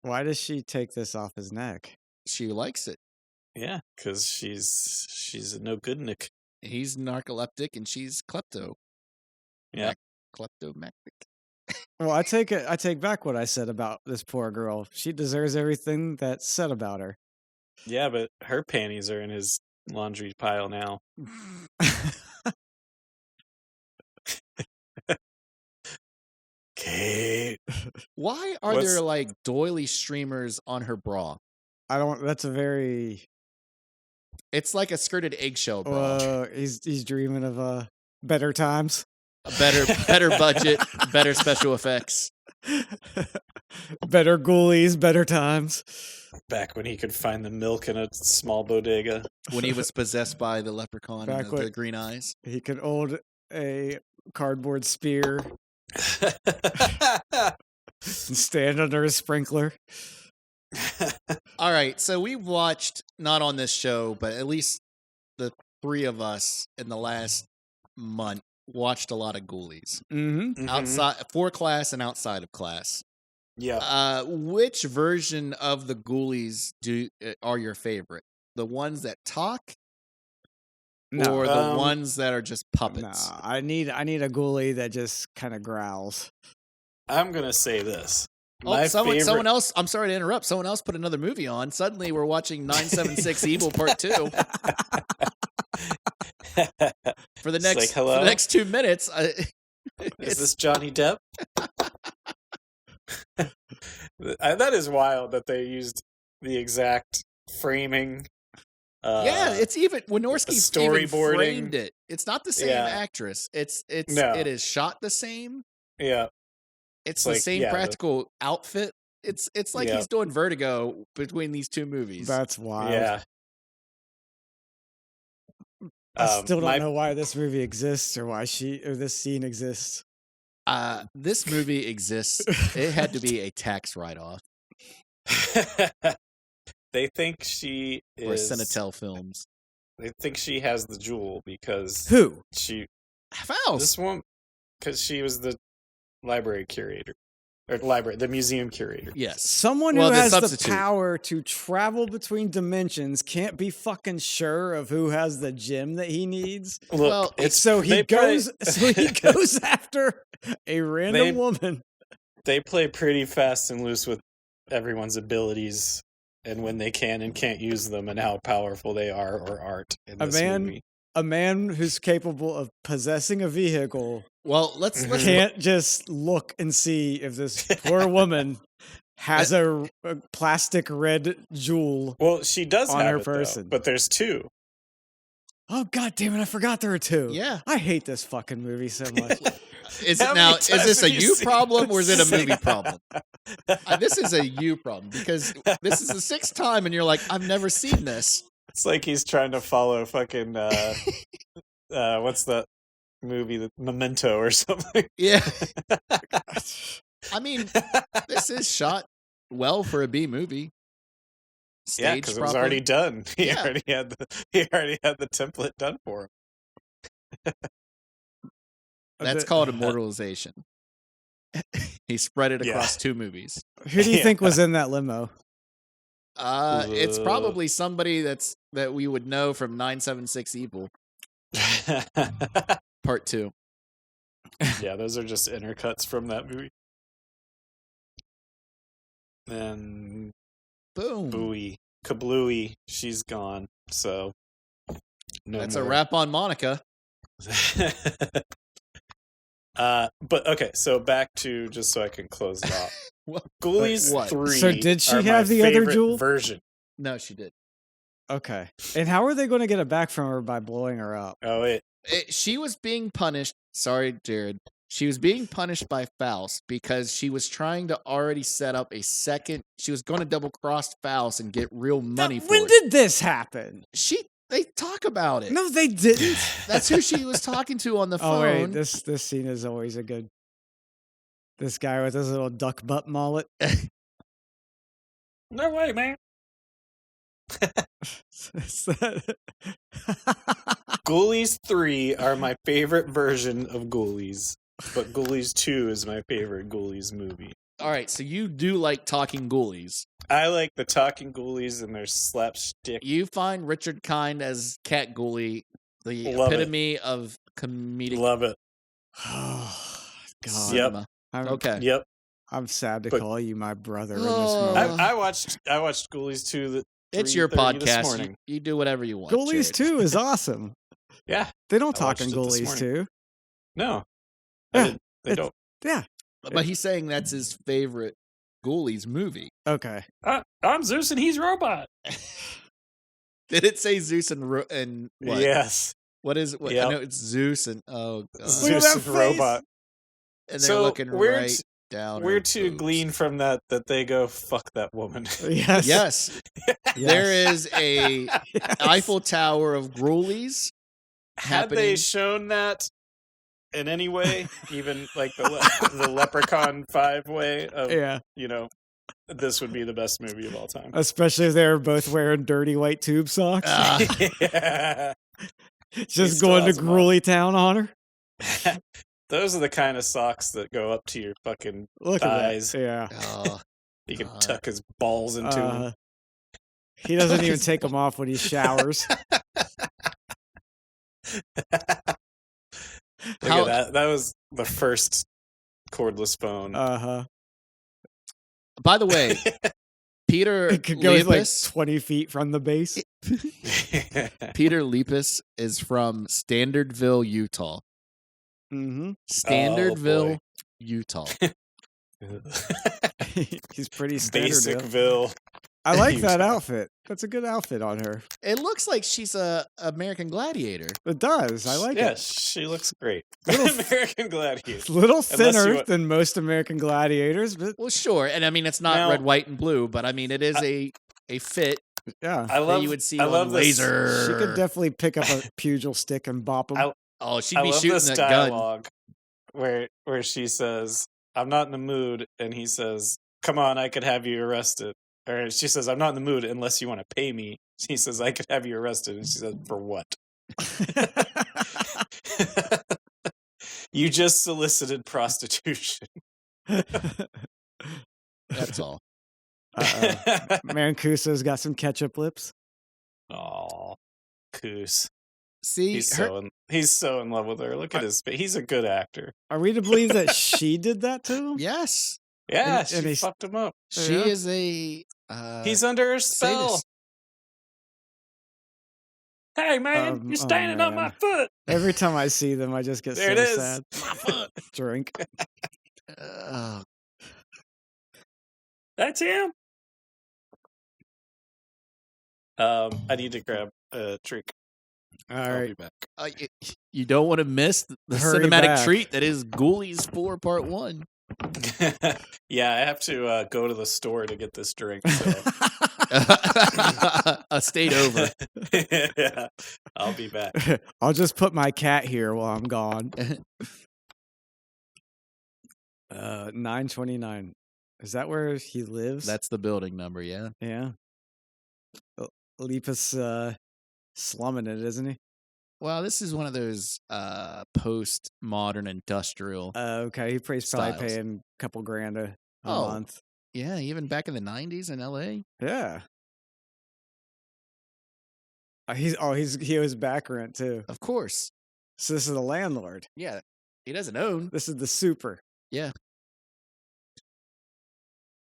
Why does she take this off his neck? She likes it. Yeah, because she's a no good Nick. He's narcoleptic and she's klepto. Yeah. Kleptomanic. Well, I take back what I said about this poor girl. She deserves everything that's said about her. Yeah, but her panties are in his laundry pile now. Kate. Why are What's- there like doily streamers on her bra? I don't. That's a very. It's like a skirted eggshell bra. He's dreaming of better times. A better budget, better special effects. Better ghoulies, better times. Back when he could find the milk in a small bodega. When he was possessed by the leprechaun Back and when- the green eyes. He could hold a cardboard spear and stand under a sprinkler. All right, so we've watched, not on this show, but at least the three of us in the last month watched a lot of ghoulies. Mm-hmm. Outside, for class and outside of class. Yeah. Which version of the ghoulies are your favorite? The ones that talk, No, or the ones that are just puppets? no. I need a ghoulie that just kind of growls. I'm gonna say this. Oh, someone else. I'm sorry to interrupt. Someone else put another movie on. Suddenly, we're watching 976 Evil Part 2 for the It's next like, hello? for the next 2 minutes. Is this Johnny Depp? That is wild that they used the exact framing. Yeah, it's even Wynorski even storyboarding. framed it. It's not the same Yeah. actress. No. It is shot the same. Yeah. It's It's the like, same yeah, practical outfit. It's like Yeah. he's doing Vertigo between these two movies. That's wild. Yeah. I still don't my- know why this movie exists or why this scene exists. This movie exists. It had to be a tax write-off They think she for is. Cinetel Films. They think she has the jewel because Who? she. Faust. This one, because she was the library curator, or the museum curator. Yes. Someone Well, who the has substitute. the power to travel between dimensions can't be fucking sure of who has the gem that he needs. Look, Well, it's So he they play- goes after a random They- woman. They play pretty fast and loose with everyone's abilities and when they can and can't use them and how powerful they are or aren't in A this man- movie. A man who's capable of possessing a vehicle Well, let's can't just look and see if this poor woman has a plastic red jewel. Well, she does on have her it, though, person. but there's two. Oh god damn it! I forgot there were two. Yeah. I hate this fucking movie so much. Is How it many now? times Is this a have you you seen problem or is it a this? movie problem? This is a you problem because this is the sixth time and you're like, I've never seen this. It's like he's trying to follow fucking what's that movie, the Memento or something. Yeah. I mean, this is shot well for a B movie. Yeah, Staged because it was properly. already done. He Yeah. already had the template done for him. That's called immortalization. He spread it across two movies. Who do you Yeah. think was in that limo? It's probably somebody that we would know from 976 Evil Part 2. Yeah, those are just intercuts from that movie. And Boom. Booey, Kablooey, she's gone. So no That's more. a wrap on Monica. But okay, so back to just so I can close it off. What? Ghoulies What? 3. So did she are my have the other favorite jewel? version? No, she did. Okay. And how are they going to get it back from her by blowing her up? Oh wait, She was being punished. Sorry, Jared. She was being punished by Faust because she was trying to already set up a second. She was going to double cross Faust and get real money for When it. did this happen? They talk about it. No, they didn't. That's who she was talking to on the phone. Oh wait, this scene is always a good. This guy with his little duck butt mullet. no way, man. Is that- Ghoulies 3 are my favorite version of Ghoulies, but Ghoulies 2 is my favorite Ghoulies movie. All right, so you do like talking ghoulies. I like the talking Ghoulies and their slapstick. You find Richard Kind as Cat Ghoulie the Love it. epitome of comedic. Love it. God. cinema. Okay. Yep. I'm sad to But- call you my brother in this Oh. moment. I watched Ghoulies 2 It's your 3:30 this podcast. morning. You do whatever you want. Ghoulies Jared. 2 is awesome. Yeah. They don't I talk watched in it this Ghoulies morning. 2. No. Yeah, They it's- don't. Yeah. But he's saying that's his favorite Ghoulies movie. Okay. I'm Zeus and he's robot. Did it say Zeus and what? Yes. What is what? I Yep. know it's Zeus and God. Look at Zeus that and face. robot. And they're So looking we're right t- down. We're her to boobs. glean from that they go, fuck that woman. Yes. Yes, there is a Yes. Eiffel Tower of Ghoulies. Had they happening. shown that in any way, even like the Leprechaun 5 way of, Yeah. this would be the best movie of all time. Especially if they're both wearing dirty white tube socks. Yeah. Just still going to has them on. Gruely Town on her. Those are the kind of socks that go up to your fucking Look thighs. at that. Yeah. Oh, You can God. tuck his balls into them. He doesn't even take them off when he showers. Look How- at that. That was the first cordless phone. Uh-huh. by the way, Peter It could go like Lepus. 20 feet from the base. Peter Lepus is from Standardville, Utah. Mm-hmm. Standardville, Utah. He's pretty standard. Basicville. I like that outfit. That's a good outfit on her. It looks like she's a American Gladiator. It does. I like Yes, she looks great. Little- American Gladiator. it. A little Unless you thinner want- than most American gladiators, but Well, sure, and I mean it's not Now- red, white, and blue, but I mean it is a fit yeah. I that love you would see I on love this- Laser. She could definitely pick up a pugil stick and bop him. Oh, she'd I be love shooting this that gun. dialogue where she says, "I'm not in the mood," and he says, "Come on, I could have you arrested." Or she says, "I'm not in the mood unless you want to pay me." He says, "I could have you arrested," and she says, "For what?" You just solicited prostitution. That's all. Mancuso's got some ketchup lips. Aw, Coos. See, He's her- so in love with her. Look at his face. He's a good actor. Are we to believe that she did that to him? yes, Yeah, And she he's- fucked him up. she Yeah. is a. He's under her spell. sadist. Hey man, Oh, you're standing on my man. foot. Every time I see them, I just get There so it is. sad. My foot. Drink. Oh, That's him. I need to grab a drink. All I'll right. be back. you don't want to miss the Hurry cinematic back. treat that is Ghoulies 4 Part 1. Yeah, I have to go to the store to get this drink. So. A state over. Yeah, I'll be back. I'll just put my cat here while I'm gone. 929. Is that where he lives? That's the building number, yeah. yeah. Lepus slumming it, isn't he? Well, this is one of those post-modern industrial. Okay, he's probably Styles. paying a couple grand a Oh. month. Yeah, even back in the 90s in LA. Yeah. He owes back rent too. Of course. So this is the landlord. Yeah. He doesn't own. This is the super. Yeah.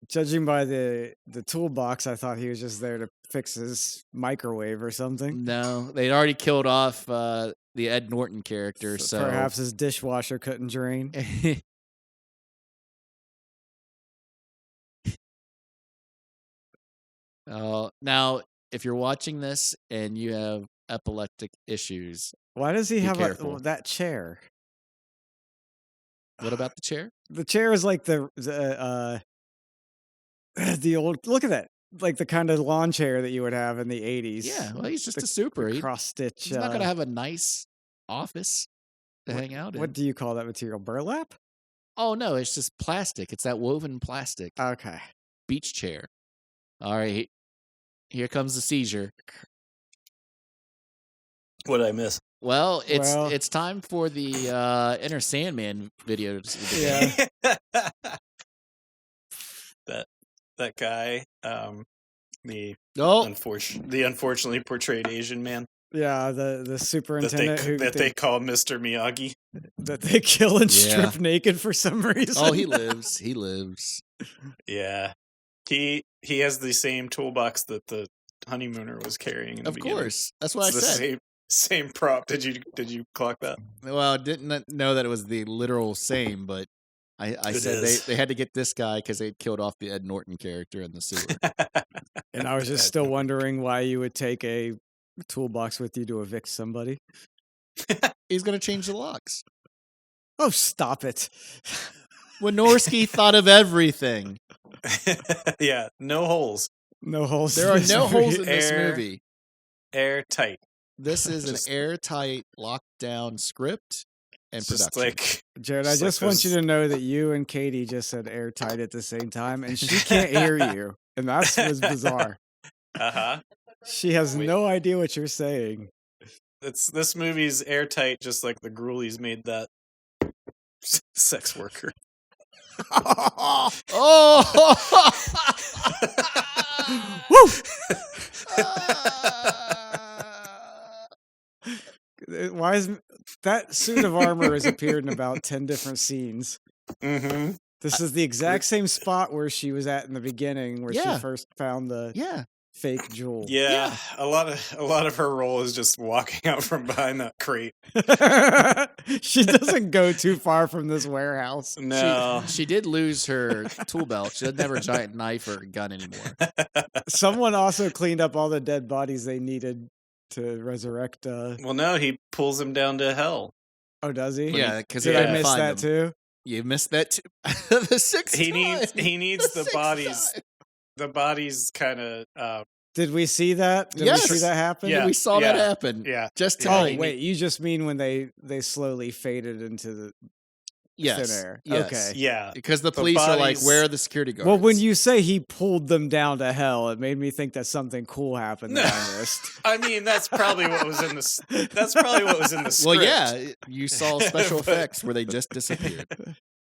Judging by the toolbox, I thought he was just there to fix his microwave or something. No, they'd already killed off the Ed Norton character, so Perhaps his dishwasher couldn't drain. Now, if you're watching this and you have epileptic issues, Why does he Be have careful. that chair? what about the chair? The chair is like the old. Look at that, like the kind of lawn chair that you would have in the 80s. Yeah, well, he's just The- a super. cross stitch. He's not going to have a nice office to hang out in. What do you call that material? Burlap? Oh, no, it's just plastic. It's that woven plastic Okay. beach chair. All right, here comes the seizure. What did I miss? Well, Well- it's time for the Inner Sandman video. Yeah. that guy, the Oh, unfortunately portrayed Asian man Yeah, the superintendent that they call Mr. Miyagi. that they kill and Yeah. strip naked for some reason. oh, he lives. He lives. Yeah, he has the same toolbox that the honeymooner was carrying. In the Of beginning. course, that's what It's I the said. same prop. Did you clock that? Well, I didn't know that it was the literal same, but I It said is. they had to get this guy because they killed off the Ed Norton character in the sewer. And I was just still wondering why you would take a toolbox with you to evict somebody. He's gonna change the locks. Oh, stop it. Wynorski thought of everything. Yeah, no holes, No holes. There in are this no holes movie. in this Air- movie. airtight. This is Just- an airtight, lockdown script and Just production. like Jared, I Just like just want you those- to know that you and Katie just said airtight at the same time, and she can't hear you. And that's what's bizarre. She has Wait. no idea what you're saying. This movie's airtight, just like the Grulies made that sex worker. Oh! Why is that suit of armor has appeared in about 10 different scenes? Mm-hmm. This is the exact same spot where she was at in the beginning, where Yeah. she first found the Yeah. fake jewel. Yeah, a lot of her role is just walking out from behind that crate. She doesn't go too far from this warehouse. No, She did lose her tool belt. She doesn't have her giant knife or gun anymore. Someone also cleaned up all the dead bodies they needed to resurrect. well, no, he pulls him down to hell. Oh, does he? Yeah, because Did Yeah. I miss that too? You missed that too. The sixth He time. needs the sixth bodies. time. The bodies kind of Did we see that? Did Yes. we see that happen? Yeah. We saw that happen. yeah. Just Yeah. Oh, tonight. wait. You just mean when they slowly faded into the Yes. thin air. Yes. Okay. Yeah. Because the The police are like, bodies- where are the security guards? Well, when you say he pulled them down to hell, it made me think that something cool happened that I missed. I mean, that's probably what was in the. That's probably what was in the Well, script. yeah, you saw special But- effects where they just disappeared.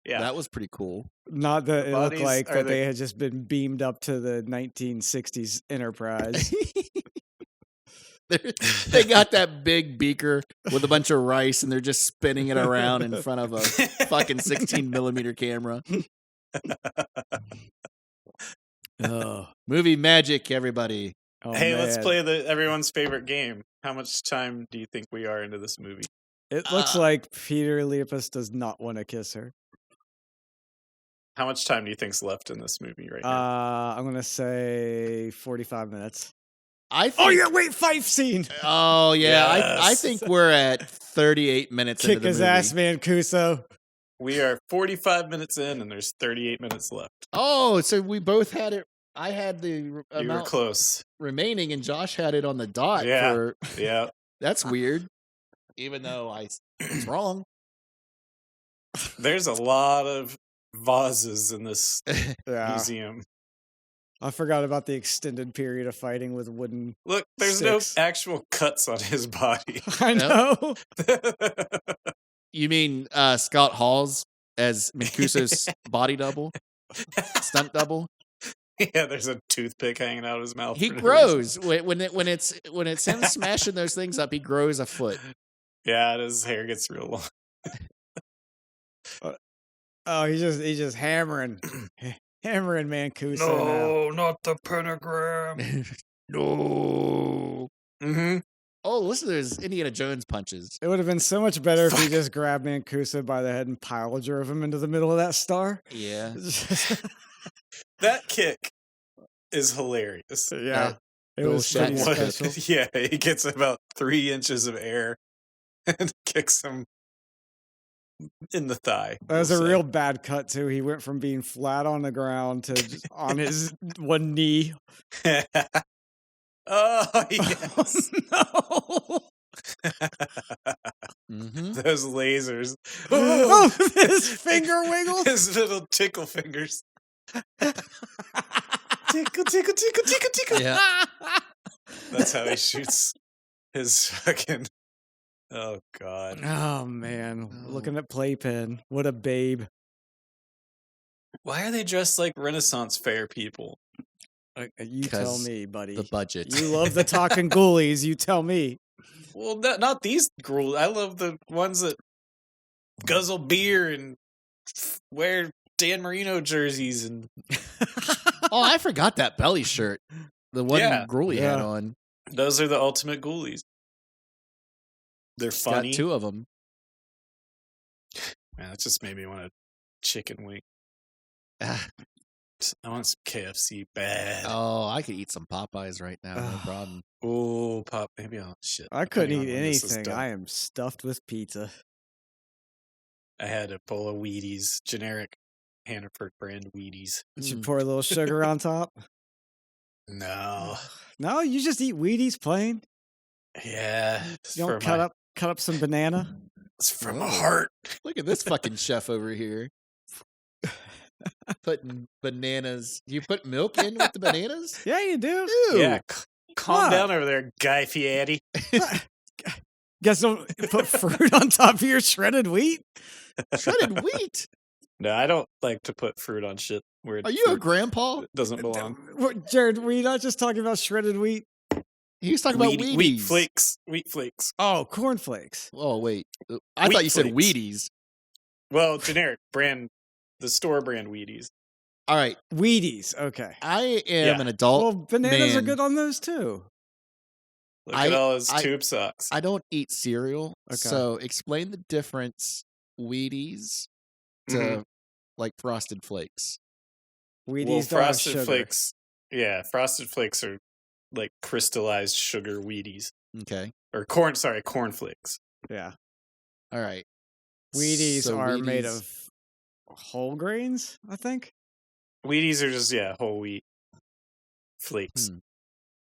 Yeah. That was pretty cool. Not that The it looked bodies like are that the- they had just been beamed up to the 1960s Enterprise. They got that big beaker with a bunch of rice and they're just spinning it around in front of a fucking 16 millimeter camera. Oh, Movie magic, everybody. oh, Hey, let's man. play everyone's favorite game. How much time do you think we are into this movie? It looks like Peter Leopus does not want to kiss her. How much time do you think's left in this movie right now? I'm gonna say 45 minutes. I think, Oh yeah, wait, fight scene. Oh, yeah. I Yes. think we're at 38 minutes Kick into the his movie. ass, Mancuso. We are 45 minutes in, and there's 38 minutes left. Oh, so we both had it. I had the You were amount close. remaining and Josh had it on the dot. Yeah. For, Yeah. that's weird. Even though I was wrong. There's a lot of vases in this Yeah, museum. I forgot about the extended period of fighting with wooden. Look, there's Six. no actual cuts on his body. I know. You mean Scott Hall's as Mancuso's body double? Stunt double? Yeah, there's a toothpick hanging out of his mouth. He for no reason. grows when it's him smashing those things up. He grows a foot. Yeah, and his hair gets real long. Oh, he's just hammering, hammering Mancuso. not the pentagram. No. Mm-hmm. Oh, listen to those Indiana Jones punches. It would have been so much better if he just grabbed Mancuso by the head and pile drove him into the middle of that star. Yeah. That kick is hilarious. Yeah, it Bill was pretty Shatner. special. Yeah, he gets about 3 inches of air and kicks him in the thigh. That was we'll a say. real bad cut too. He went from being flat on the ground to just on his one knee. Oh, yes. No! Mm-hmm. Those lasers. Oh, his finger wiggles. His little tickle fingers. Tickle, tickle, tickle, tickle, tickle. Yeah. That's how he shoots his fucking Oh God. Oh man, Oh. looking at Playpen. What a babe. Why are they dressed like Renaissance fair people? You tell 'Cause me, buddy. The budget. You love the talking ghoulies. You tell me. Well, not these ghouls. I love the ones that guzzle beer and wear Dan Marino jerseys and Oh, I forgot that belly shirt. The one Yeah. Gruely had Yeah. on. those are the ultimate ghoulies. They're He's funny. got 2 of them. Man, that just made me want a chicken wing. Ah. I want some KFC bad. Oh, I could eat some Popeyes right now. No Ugh. problem. Oh, pop. Maybe I'll shit. I couldn't depending eat on when this is anything. done. I am stuffed with pizza. I had a bowl of Wheaties, generic Hannaford brand Wheaties. Did you Mm. pour a little sugar on top? No. No, you just eat Wheaties plain. Yeah. You don't cut up some banana. It's from my Whoa. heart. Look at this fucking chef over here. Putting bananas. You put milk in with the bananas? Yeah, you do. Ew. Yeah. Calm What? down over there, Guy Fieri. Guess don't put fruit on top of your shredded wheat. Shredded wheat. No, I don't like to put fruit on shit where Are you a fruit grandpa? doesn't belong. Jared, were you not just talking about shredded wheat? He was talking about Wheaties. Wheat flakes. Wheat flakes. Oh, cornflakes. Oh, wait. I Wheat thought you said flakes. Wheaties. Well, generic brand, the store brand Wheaties. All right. Wheaties. Okay. I am Yeah. an adult. Well, bananas are man. good on those too. Look I- at all his I- tube socks. I don't eat cereal. Okay. So explain the difference, Wheaties, to Mhm. like Frosted Flakes. Wheaties Well, don't have Frosted sugar. Flakes. Yeah, Frosted Flakes are like crystallized sugar Wheaties. Okay. Or corn flakes. Yeah. All right. Wheaties So are made Wheaties- of whole grains, I think. Wheaties are just whole wheat flakes. Hmm.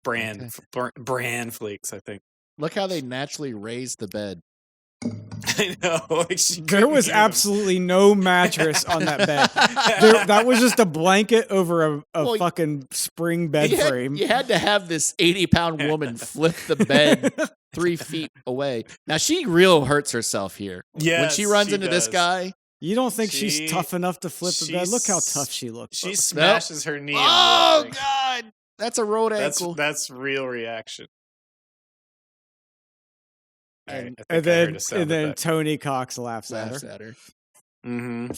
Brand brand flakes, I think. Look how they naturally raise the bed. I know. Like she There couldn't was even- absolutely no mattress on that bed. That was just a blanket over a Well, fucking spring bed frame. You had to have this 80-pound woman flip the bed 3 feet away. Now she real hurts herself here. Yes, when she runs she into this does. guy. You don't think She- she's tough enough to flip the bed? Look how she's- tough she looks. She smashes her knee. on the Oh thing. God. That's a rolled ankle. That's real reaction. and, I think I heard a sound and then effect. Tony Cox laughs at Laughs her. at her. Mm-hmm.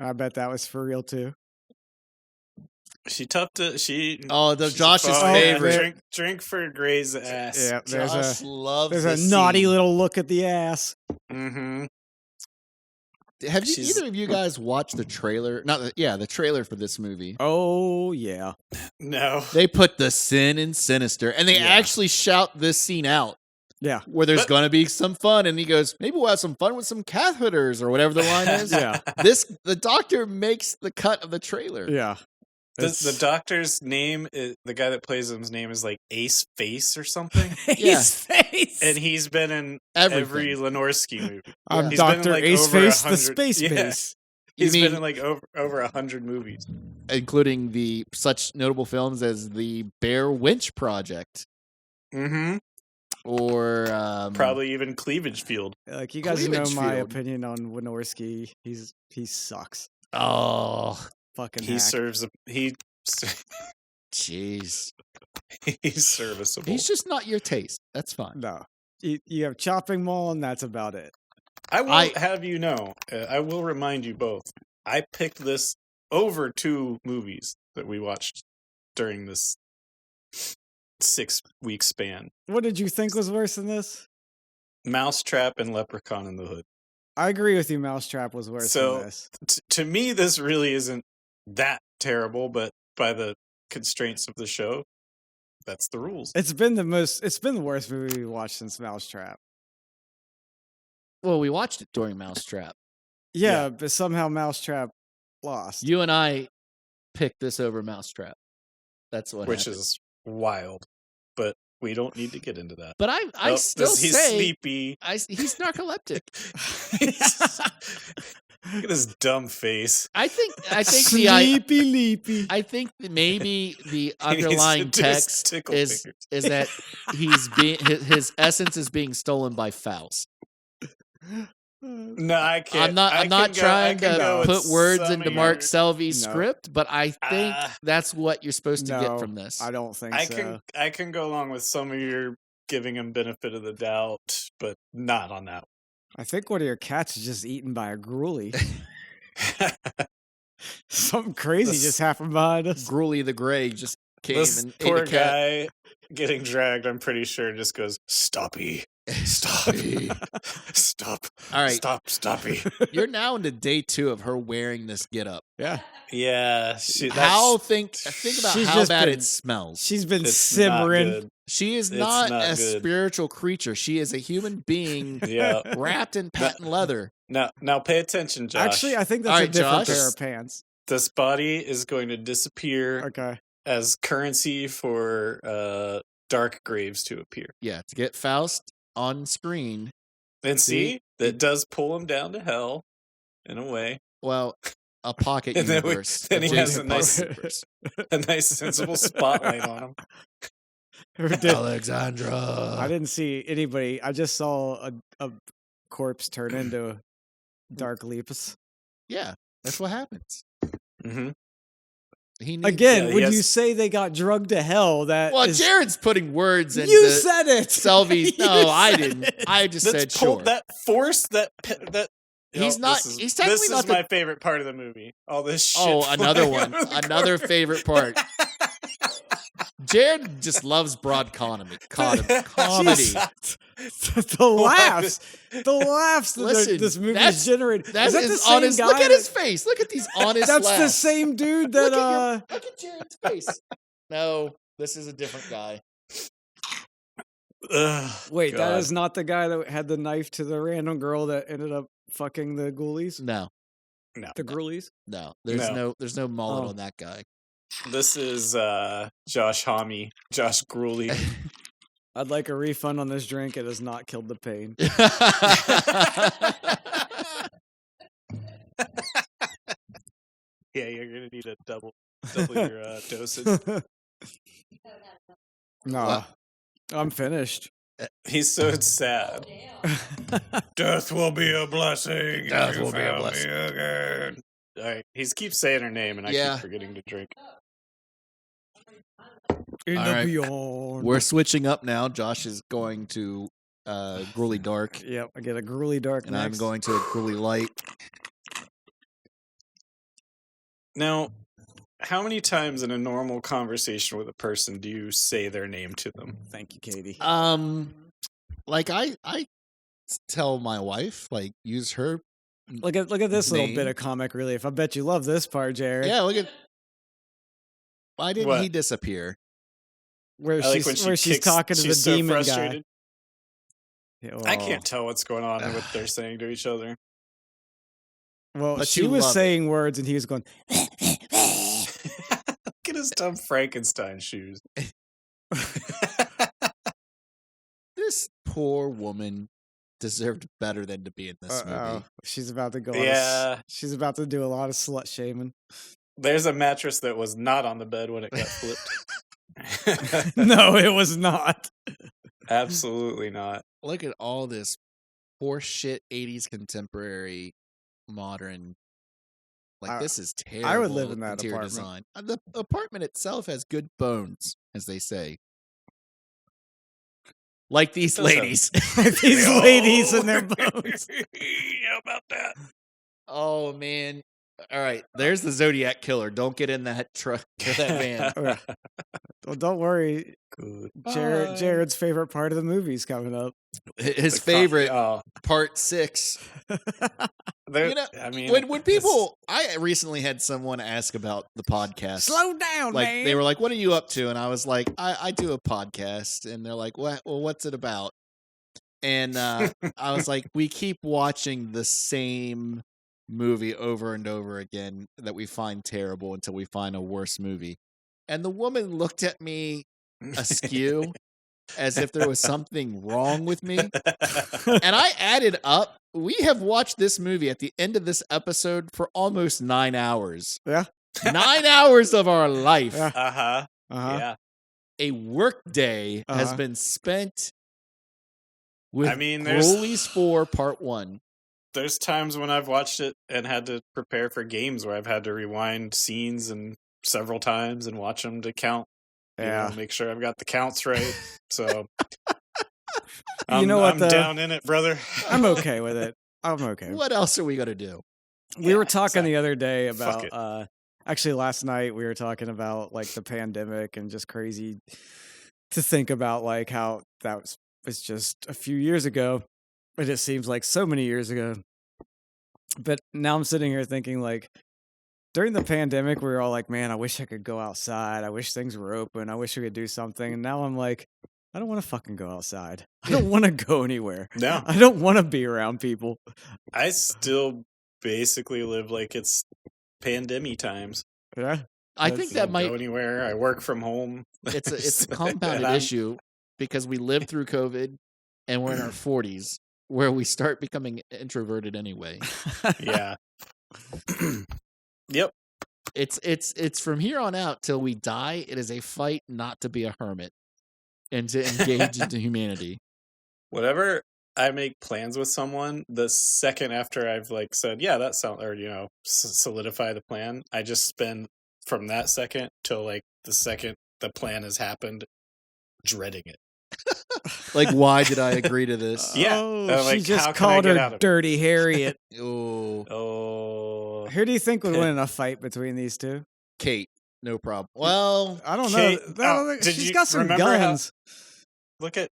I bet that was for real too. She tough to she. Oh, the she's- Josh's oh, yeah, favorite. Drink for Gray's ass. Yeah, there's Josh a loves there's this a naughty scene. little look at the ass. Mm-hmm. Have you, she's- either of you guys watched the trailer? The trailer for this movie. Oh yeah. No. They put the sin in sinister, and they Yeah. actually shout this scene out Yeah. where there's But- going to be some fun, and he goes, "Maybe we'll have some fun with some catheters or whatever the line is." Yeah. The doctor makes the cut of the trailer. Yeah. The doctor's name, the guy that plays him's name is like Ace Face or something, Yeah. His face. and he's been in Everything. every Lenorsky movie. I'm He's been in, Dr. like, Ace over Face, the 100 space yeah. base. You He's mean- been in like over 100 movies. including the such notable films as the Bear Winch Project Mm-hmm. or Probably even Cleavage Field. Like you guys know Cleavage my Field. opinion on Wynorski. He sucks. Oh, Fucking He hack. serves he's jeez, serviceable. he's just not your taste. That's fine. No. You have chopping mall and that's about it. I will I- have you know, I will remind you both. I picked this over 2 movies that we watched during this 6-week span: What did you think was worse than this? Mousetrap and Leprechaun in the Hood. I agree with you. Mousetrap was worse So- than this. To me, this really isn't that terrible, but by the constraints of the show, that's the rules. It's been the worst movie we watched since Mousetrap. Well, we watched it during Mousetrap. Yeah, Yeah. but somehow Mousetrap lost. You and I picked this over Mousetrap. That's what Which happened. is wild, but we don't need to get into that. But I Oh, still he's say sleepy. he's narcoleptic. Look at his dumb face. I think Sleepy leapy. I think that maybe the He needs to underlying do his text tickle is fingers. is that he's being his essence is being stolen by Faust. No, I can't. I'm not trying to put words some into of Mark your- Selby's No. script, but I think Ah. that's what you're supposed to No, get from this. I don't think I so. can go along with some of your giving him benefit of the doubt, but not on that I think one of your cats is just eaten by a gruelie. one. Something crazy This- just happened behind us. Gruely the Gray just came This and ate poor a cat. guy getting dragged, I'm pretty sure, just goes, "Stoppy, stop, stop, All right, stoppy." you're now into day 2 of her wearing this getup. Yeah. Yeah, How think about She's how just bad been- it smells. She's been it's simmering. Not good. She is It's not not a good. spiritual creature. She is a human being Yeah. wrapped in patent leather. Now pay attention, Josh. Actually, I think that's All a right, different Josh. pair of pants. This body is going to disappear Okay. as currency for dark graves to appear. Yeah, to get Faust on screen. And See? see, that does pull him down to hell, in a way. Well, a pocket And then we- universe. then he has a adjacent nice- pocket universe. A nice, sensible spotlight on him. Who did- Alexandra. I didn't see anybody. I just saw a corpse turn into dark lepus. Yeah, that's what happens. Mm-hmm. He needs Again, Yeah, when yes. you say they got drugged to hell, that Well, is- Jared's putting words into you said it. Selby's. You No, I said didn't. it. I just said That's pulled sure. that force that He's not- This is, he's technically this not is the- my favorite part of the movie. All this shit. Oh, another flying one. out of the Another corner. favorite part. Jared just loves broad comedy. Comedy. the laughs. The laughs that Listen, this movie that's- is generating. That is that is the same honest. guy? Look at his that- face. Look at these honest That's laughs. the same dude that Look at Jared's face. No, this is a different guy. Ugh, Wait, that God. is not the guy that had the knife to the random girl that ended up fucking the ghoulies? No, The ghoulies? no. There's no mullet Oh. on that guy. This is Josh Homme, Josh Gruely. I'd like a refund on this drink. It has not killed the pain. Yeah, you're gonna need a double your dosage. No, I'm finished. He's so sad. Death will be a blessing. Death if you will be a found me blessing. again. All right, he keeps saying her name, and I Yeah. keep forgetting to drink. In All the right. beyond. We're switching up now. Josh is going to Gruely Dark, Yep, I get a gruely dark and I'm next. going to a Gruely Light. Now, how many times in a normal conversation with a person do you say their name to them? Thank you, Katie. Like I tell my wife, like, use her. Look at this little bit name. of comic relief. I bet you love this part, Jared. Yeah, look at. Why didn't What? he disappear? Where I like she's when she where she's kicks- talking to the she's so demon guy. frustrated. Yeah, I well- can't tell what's going on and what they're saying to each other. Well, But she you was love it. saying words and he was going. Look at his dumb Frankenstein shoes. This poor woman deserved better than to be in this movie. She's about to go. on a s- Yeah. she's about to do a lot of slut shaming. There's a mattress that was not on the bed when it got flipped. No, it was not. Absolutely not. Look at all this horse shit 80s contemporary modern. Like, this is terrible. I would live in that interior apartment. design. The apartment itself has good bones, as they say. Like these Does have- ladies. These ladies and their bones. How about that? Oh man! All right, there's the Zodiac killer. Don't get in that truck or that van. Okay. Well, don't worry. Good. Jared's favorite part of the movie's coming up. His The co- favorite Oh, part 6. there, You know, I mean, When people, I recently had someone ask about the podcast. Slow down, Like man. they were like, "What are you up to?" And I was like, "I do a podcast." And they're like, "What? Well, what's it about?" And I was like, "We keep watching the same movie over and over again that we find terrible until we find a worse movie." And the woman looked at me askew, as if there was something wrong with me. And I added up. We have watched this movie at the end of this episode for almost 9 hours. Yeah. 9 hours of our life. Yeah. Uh-huh. Uh-huh. Yeah. A work day has Uh-huh. been spent with I mean, there's- Broly's 4 Part 1. There's times when I've watched it and had to prepare for games where I've had to rewind scenes and several times and watch them to count. Yeah. Make sure I've got the counts right. So, You know what, I'm though? down in it, brother. I'm okay with it. I'm okay. What else are we going to do? We were Yeah, talking the exactly. other day Fuck about actually last night we were talking about like the pandemic and just crazy to think about like how that was just a few years ago, but it seems like so many years ago. But now I'm sitting here thinking like during the pandemic we were all like, man, I wish I could go outside. I wish things were open. I wish we could do something. And now I'm like, I don't want to fucking go outside. I don't want to go anywhere. No, I don't want to be around people. I still basically live like it's pandemic times. Yeah. I That's- think I that don't might go anywhere. I work from home. it's a So- compounded and I'm- issue because we lived through COVID and we're in our 40s where we start becoming introverted anyway. Yeah. Yep. It's from here on out till we die. It is a fight not to be a hermit and to engage into humanity. Whatever I make plans with someone, the second after I've like said, yeah, that sounds, or solidify the plan, I just spend from that second till like the second the plan has happened, dreading it. Like, why did I agree to this? Yeah. Oh, Like, she just how can I called get out her of it? Dirty Harriet. Oh, Oh, Who do you think would win in a fight between these two? Kate, no problem. Well, I don't Kate- know. I don't oh, think- did she's you got some remember how- guns.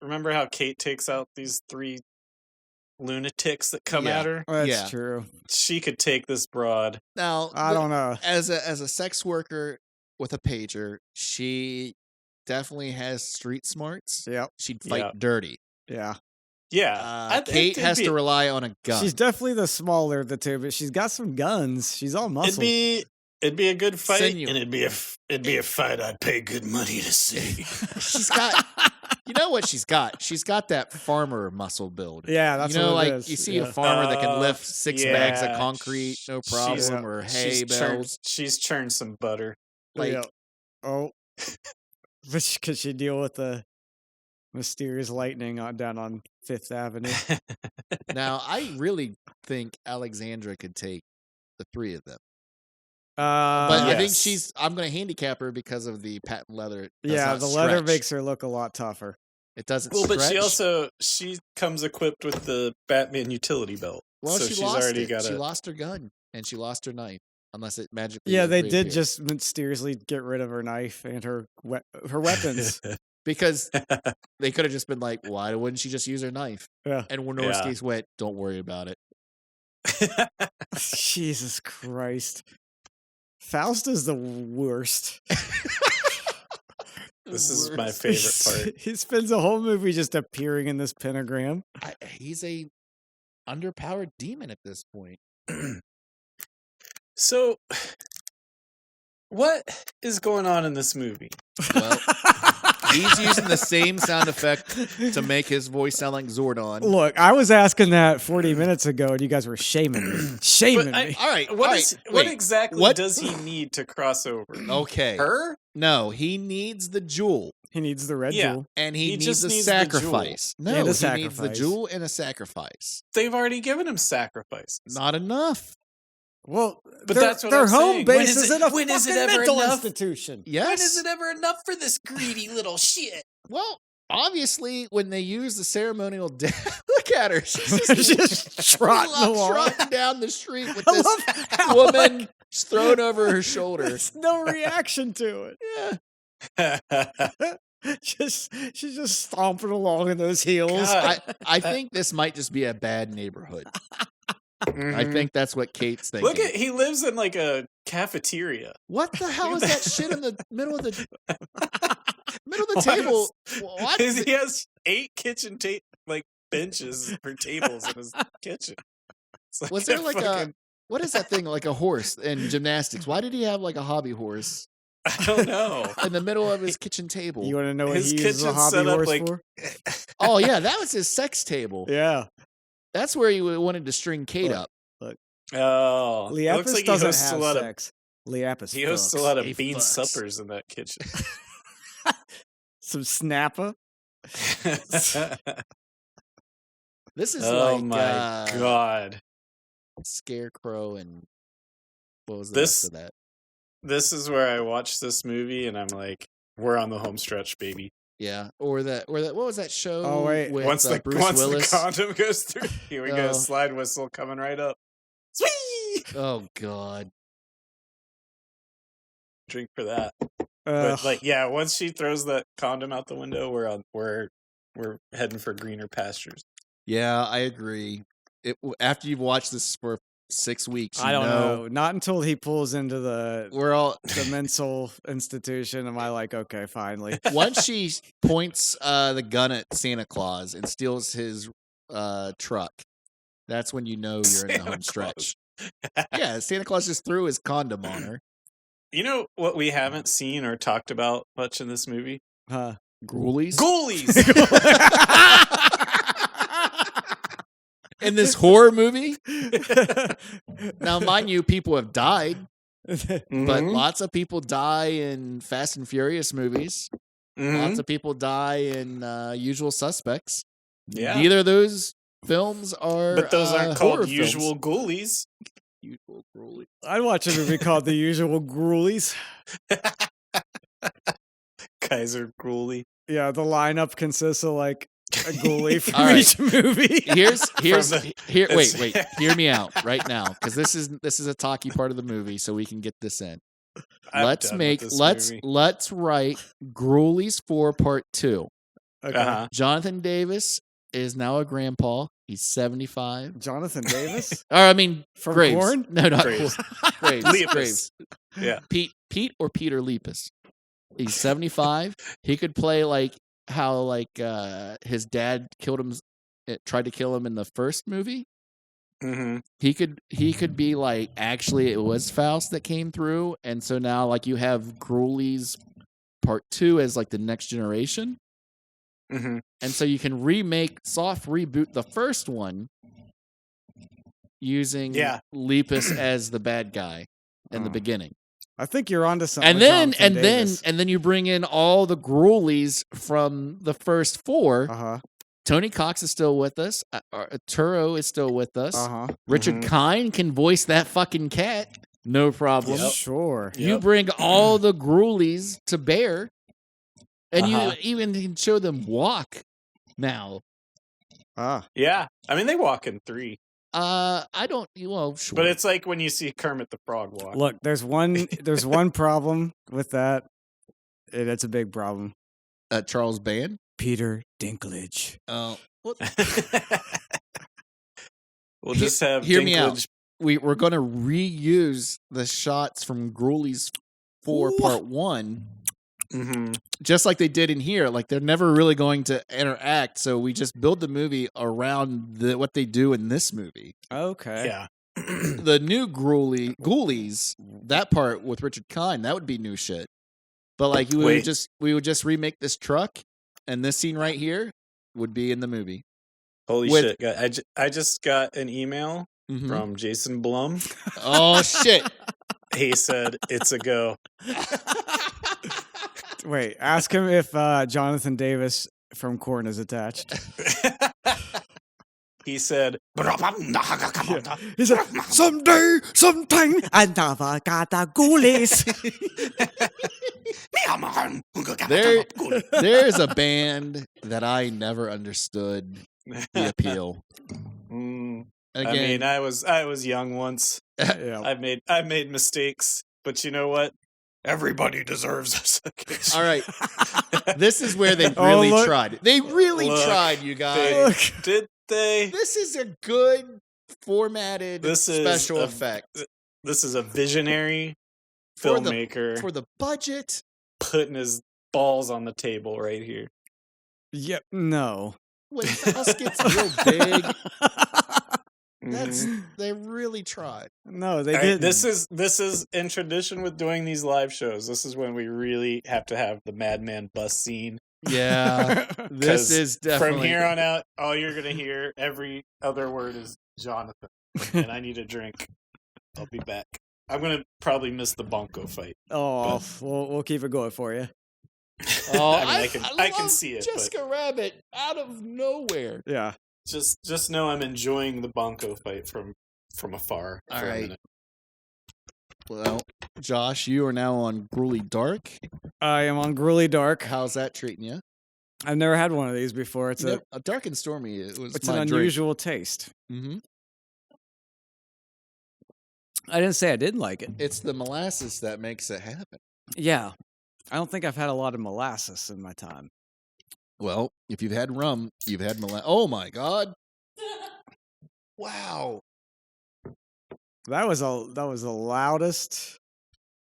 remember how Kate takes out these 3 lunatics that come Yeah. at her? That's Yeah. true. She could take this broad. now I don't know. as a sex worker with a pager, she definitely has street smarts. Yep. She'd fight Yeah. dirty. Yeah. Yeah. Kate has to rely on a gun. She's definitely the smaller of the two, but she's got some guns. She's all muscle. It'd be a good fight, Sinew. and it'd be a fight I'd pay good money to see. She's got, you know what she's got? She's got that farmer muscle build. Yeah, that's you know, what it like is. you see Yeah. a farmer that can lift 6 bags of yeah. concrete, no She's- problem, or hay bales. She's churned some butter. Like, Yeah. Oh. But could she deal with the mysterious lightning down on Fifth Avenue? now I really think Alexandra could take the 3 of them, but I think yes. I'm going to handicap her because of the patent leather. It does yeah, not the leather stretch. makes her look a lot tougher. It doesn't. Well, but stretch. she comes equipped with the Batman utility belt. Well, so she she's lost already it. got She a. lost her gun and she lost her knife, unless it magically. Yeah, they did reappeared. just mysteriously get rid of her knife and her weapons. because they could have just been like, why wouldn't she just use her knife? Yeah. And Wynorski's went, don't worry about it. Jesus Christ. Faust is the worst. This is my favorite part. He spends the whole movie just appearing in this pentagram. He's a underpowered demon at this point. So, what is going on in this movie? Well, he's using the same sound effect to make his voice sound like Zordon. Look, I was asking that 40 minutes ago, and you guys were shaming me. Shaming I- me. All right, What all is? right, What wait. exactly What- does he need to cross over? Okay. Her? No, he needs the jewel. He needs the red Yeah. jewel. And he, He needs just a needs the jewel. sacrifice. No, And a he needs the sacrifice. jewel and a sacrifice. They've already given him sacrifices. Not enough. Well, But their, that's what their I'm home saying. base When is is it- in a when is it fucking ever mental enough? institution. Yes. When is it ever enough for this greedy little shit? Well, obviously, when they use the ceremonial death, look at her. She's Just trotting along. trotting down the street with I this love how, woman like, just thrown over her shoulder. there's no reaction to Yeah. it. She's just stomping along in those heels. God. I think this might just be a bad neighborhood. I Mhm. think that's what Kate's thinking. Look at he lives in like a cafeteria. What the hell is that shit in the middle of the Why table? What? He has 8 kitchen like benches or tables in his kitchen. It's Was there a like a fucking- what is that thing like a horse in gymnastics? Why did he have like a hobby horse I don't know. in the middle of his kitchen table? You want to know what His he uses a kitchen's hobby set up horse like- for? Oh yeah, that was his sex table. Yeah. That's where he wanted to string Kate up. Oh, it looks Leapus like he doesn't hosts a have lot of sex. Leapus he hosts a fucks. lot of He bean fucks. suppers in that kitchen. Some snapper. This is Oh like my god! Scarecrow and what was the This- rest of that? This is where I watched this movie, and I'm like, "We're on the home stretch, baby." Yeah, or that what was that show? Oh, wait. with Once the Bruce Willis. the condom goes through, here we go, Oh. slide whistle coming right up. Sweet. Oh God. Drink for that. Ugh. But yeah, once she throws that condom out the window, we're heading for greener pastures. Yeah, I agree. After you've watched this for 6 weeks, I don't know. Not until he pulls into the We're all mental institution am I like, okay, finally. once she points the gun at Santa Claus and steals his truck. That's when you know you're in the home stretch. Yeah, Santa Claus just threw his condom on her. You know what we haven't seen or talked about much in this movie? Huh. Ghoulies. Ghoulies. In this horror movie. Now, mind you, people have died, but Mhm. lots of people die in Fast and Furious movies. Mhm. Lots of people die in Usual Suspects. Yeah. Neither of those films are. But those aren't horror called films. usual ghoulies. Usual Ghoulies. I'd watch a movie called The Usual Ghoulies. Kaiser Ghoulie. Yeah, the lineup consists of like a ghoulie from All right. each movie. Here's the- here. Wait, it's- hear me out right now, because this is a talky part of the movie, so we can get this in. I'm let's done with make this let's movie. let's write Ghoulies 4 Part 2. Okay. Uh-huh. Jonathan Davis is now a grandpa. He's 75. Jonathan Davis Or I mean, from Graves. Korn? No, not Graves. Graves. Lepus. Graves. Yeah. Pete or Peter Lepus. He's 75. He could play like how his dad killed him, tried to kill him in the first movie. Mm-hmm. He could be like, actually it was Faust that came through, and so now like you have Ghoulies Part 2 as like the next generation. Mm-hmm. And so you can soft reboot the first one using Yeah. Lepus as the bad guy in the Oh. beginning. I think you're onto something. And with then Jonathan Davis. and then you bring in all the Ghoulies from the first 4. Uh-huh. Tony Cox is still with us. Turo is still with us. Uh-huh. Richard Mhm. Kind can voice that fucking cat. No problem. Yep. Sure. You Yep. bring all the Ghoulies to bear, and Uh-huh. you even can show them walk now. Ah. Yeah. I mean, they walk in 3. I don't. Well, sure. But it's like when you see Kermit the Frog walk. Look, there's one problem with that. And it's a big problem. Charles Band. Peter Dinklage. Oh, We'll just have hear me out. Dinklage- we're going to reuse the shots from Ghoulies 4 Ooh. Part 1, Mhm. just like they did in here. Like they're never really going to interact, so we just build the movie around what they do in this movie. Okay. Yeah. The new Ghoulies, that part with Richard Kind, that would be new shit. But like we Wait. would just remake this truck, and this scene right here would be in the movie. Holy With- shit. I just got an email Mhm. from Jason Blum. Oh shit! He said, it's a go. Wait, ask him if Jonathan Davis from Korn is attached. He said, He said, someday, sometime, I never got a ghoulies. There's a band that I never understood the appeal. Mm, I Again, mean, I was young once. Yeah. I've made mistakes, but you know what? Everybody deserves a second. all right, this is where they Oh, really look. tried. They really Look, tried, you guys. They- Look. Did they? This is a good formatted This is special a- effect This is a visionary For the- filmmaker for the budget. putting his balls on the table right here. Yep. No. When the house gets real big, Mhm. they really tried. No, they All right, didn't. this is in tradition with doing these live shows. This is when we really have to have the Madman bus scene. Yeah, this 'Cause is definitely From here on out, all you're gonna hear, every other word is Jonathan, and I need a drink. I'll be back. I'm gonna probably miss the Bonko fight. Oh, we'll keep it going for you. Oh, I mean, I can love see it. Jessica Rabbit out of nowhere. Yeah. Just know I'm enjoying the Bonko fight from afar. All for a right. minute. Well, Josh, you are now on Gruely Dark. I am on Gruely Dark. How's that treating you? I've never had one of these before. It's A Dark and Stormy. it's an unusual taste. Mm-hmm. I didn't say I didn't like it. It's the molasses that makes it happen. Yeah. I don't think I've had a lot of molasses in my time. Well, if you've had rum, you've had molasses. Oh my God! Wow. That was the loudest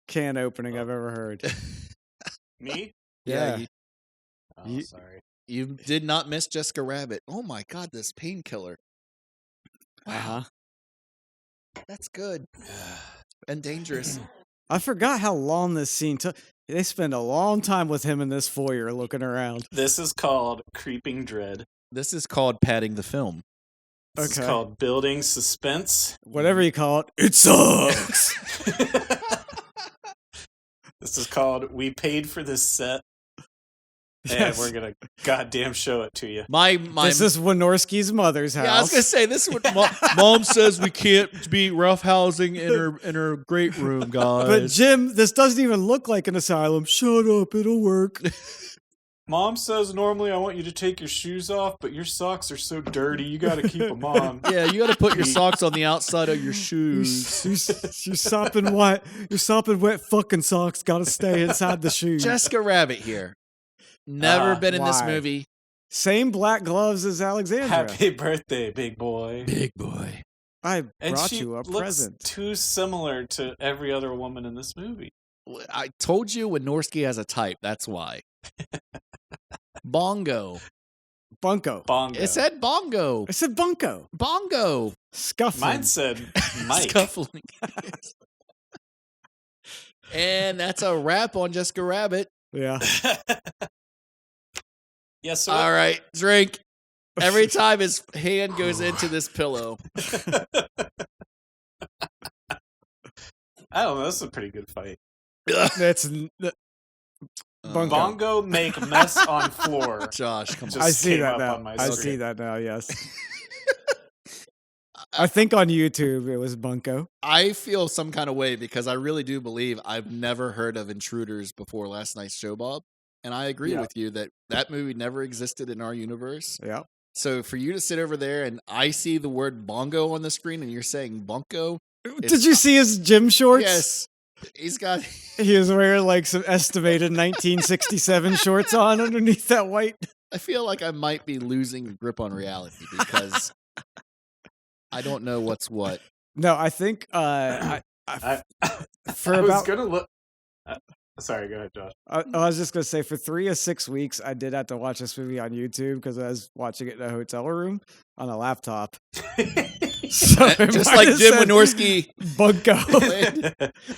can opening I've ever heard. Me? Yeah. Oh, sorry. You did not miss Jessica Rabbit. Oh my God, this painkiller. Uh-huh. That's good. And dangerous. I forgot how long this scene took. They spend a long time with him in this foyer looking around. This is called creeping dread. This is called padding the film. This Okay. is called building suspense. Whatever you call it, it sucks. This is called we paid for this set. And Yes. we're gonna goddamn show it to you. My This is Wynorski's mother's house. Yeah, I was gonna say this is what mom says we can't be roughhousing in her great room, guys. But Jim, this doesn't even look like an asylum. Shut up, it'll work. Mom says normally I want you to take your shoes off, but your socks are so dirty, you gotta keep them on. Yeah, you got to put your socks on the outside of your shoes. You're sopping wet. You're sopping wet fucking socks. Gotta stay inside the shoes. Jessica Rabbit here. Never been in this why? movie. Same black gloves as Alexandra. Happy birthday, big boy. Big boy. I And brought she you a looks present. too similar to every other woman in this movie. I told you Wynorski has a type. That's why. Bongo. Bunko. Bongo. It said bongo. I said bunko. Bongo. Scuffling. Mine said Mike. Scuffling. And that's a wrap on Jessica Rabbit. Yeah. Yeah, so All right, drink. Every time his hand goes into this pillow. I don't know. This is a pretty good fight. That's Bunko. Bongo make mess on floor. Josh, come on. Just I see came that up now. on my I screen. see that now. Yes. I think on YouTube it was Bunko. I feel some kind of way because I really do believe I've never heard of Intruders before last night's show, Bob. And I agree Yeah. with you that that movie never existed in our universe. Yeah. So for you to sit over there and I see the word bongo on the screen and you're saying bunko. Did you see his gym shorts? Yes. He's got He was wearing like some estimated 1967 shorts on underneath that white. I feel like I might be losing grip on reality because I don't know what's what. No, I think for I was about gonna look. Sorry, go ahead, Josh. I was just gonna say for 3 or 6 weeks I did have to watch this movie on YouTube because I was watching it in a hotel room on a laptop. So it Just might like have Jim said Wynorski. Bunko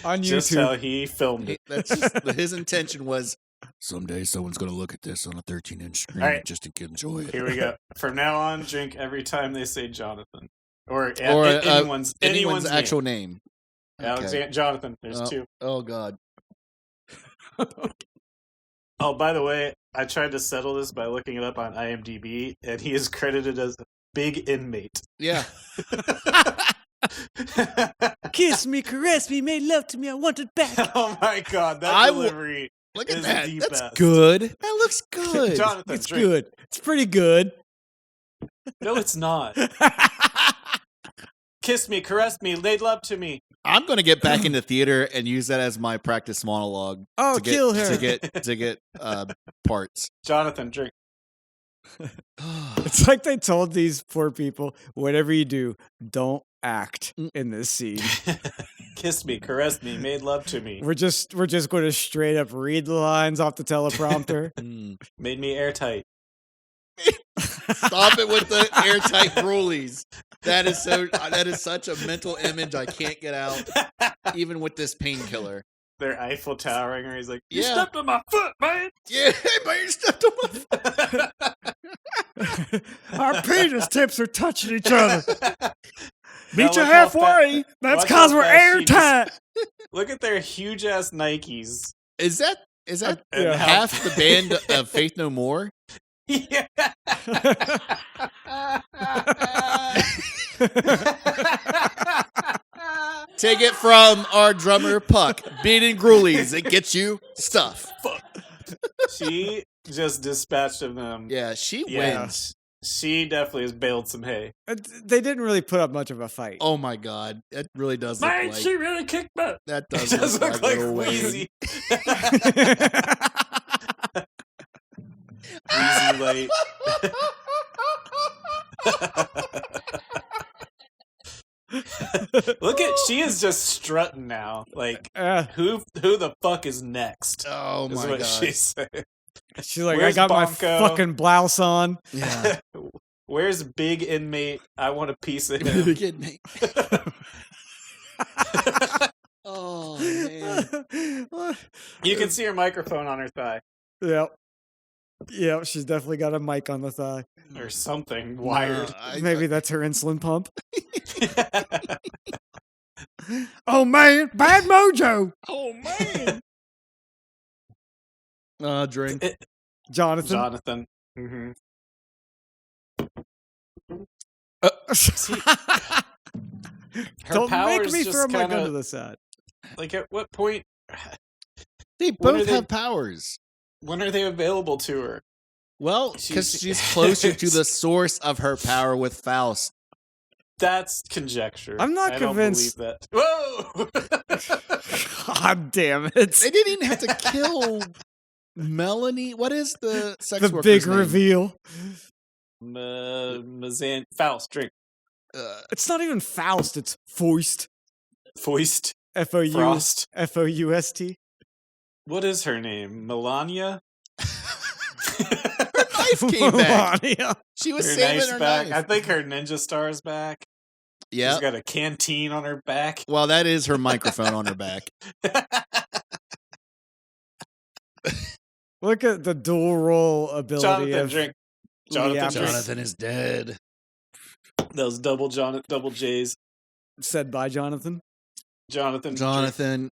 on Just YouTube. how he filmed it. That's just, his intention was someday someone's going to look at this on a 13-inch screen All right. just to enjoy it. Here we go. From now on, drink every time they say Jonathan or Anyone's anyone's actual name. name. Alexander Jonathan. There's two. Oh God. Oh, by the way, I tried to settle this by looking it up on IMDb, and he is credited as big inmate. Yeah. Kiss me, caress me, made love to me, I want it back. Oh my god, that I will- delivery Look at is that. the That's best. good. That looks good. Jonathan, It's drink. good. It's pretty good. No, it's not. Kiss me, caress me, laid love to me. I'm going to get back into theater and use that as my practice monologue. Oh, to get, kill her. to get parts. Jonathan, drink. It's like they told these poor people, whatever you do, don't act in this scene. Kiss me, caress me, made love to me. We're just going to straight up read the lines off the teleprompter. Made me airtight. Stop it with the airtight Gruelies. That is such a mental image I can't get out, even with this painkiller. They're Eiffel Towering her. He's like, you Yeah. stepped on my foot, man. Yeah, man, you stepped on my foot. Our penis tips are touching each other. Now Meet you look how halfway. That's watch because how we're fast she just- airtight. Look at their huge ass Nikes. Is that And Yeah. how- half the band of Faith No More? Yeah. Take it from our drummer Puck. Beating Grulies, it gets you stuff. She just dispatched of them. Yeah, she Yeah. wins. She definitely has baled some hay. They didn't really put up much of a fight. Oh my god, it really does look Man, like she really kicked butt. that. It Does does look like Lil Wayne. Wheezy. Wheezy light. Look at, she is just strutting now. Like, who the fuck is next? Oh Is my what god. she's saying. She's like, Where's I got my Bonko? fucking blouse on. Yeah. Where's big inmate? I want a piece of him. Get me. Oh man. You can see her microphone on her thigh Yep. Yep, she's definitely got a mic on the thigh. or something wired. Maybe that's her insulin pump. Oh man, bad mojo. Oh man, Drink. Jonathan. Jonathan. Mm-hmm. Her Don't make powers me just throw my gun kinda- to the side. Like, at what point? They When are both they- have powers. When are they available to her? Well, because she's closer to the source of her power with Faust. That's conjecture. I'm not I convinced- Don't believe that. Whoa! God damn it. They didn't even have to kill Melanie. What is the sex The worker's big name? reveal. Faust, drink. It's not even Faust, it's Foist. Foist. F-O-U. Frost. F-O-U-S-T. What is her name? Melania? Her knife came back. Melania. She was Her saving knife's her back. knife. I think her ninja star's back. Yeah. She's got a canteen on her back. Well, that is her microphone on her back. Look at the dual role ability Jonathan, of drink. Lee Jonathan, Apple. drink. Jonathan is dead. Those double J's. Said by Jonathan. Jonathan. Jonathan.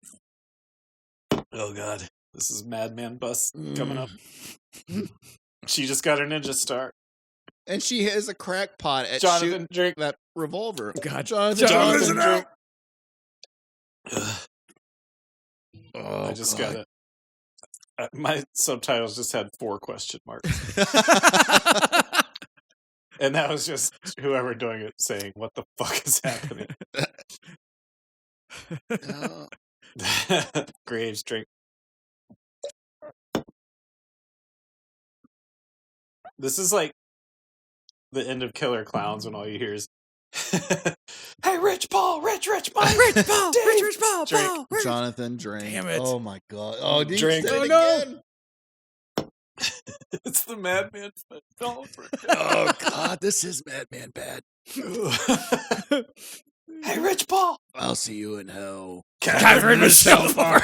Drink. Oh god, this is Madman Bus coming up. She just got her ninja star. And she has a crackpot at Jonathan, shooting drink. that revolver. God, Jonathan, Jonathan, Jonathan. drink. Oh, I just got it. My subtitles just had 4 question marks. And that was just whoever doing it saying, what the fuck is happening? Graves, drink. This is like the end of Killer Clowns when all you hear is, hey, Rich Paul, Rich Paul, Rich Paul, Dave, Rich Paul, drink. Paul, Rich. Jonathan, drink. Damn it. Oh my god. Oh, dude, Drink. you said it Oh, no. again. It's the Madman. Oh god, this is Madman bad. Hey, Rich Paul. I'll see you in hell. Catherine Michelle Park.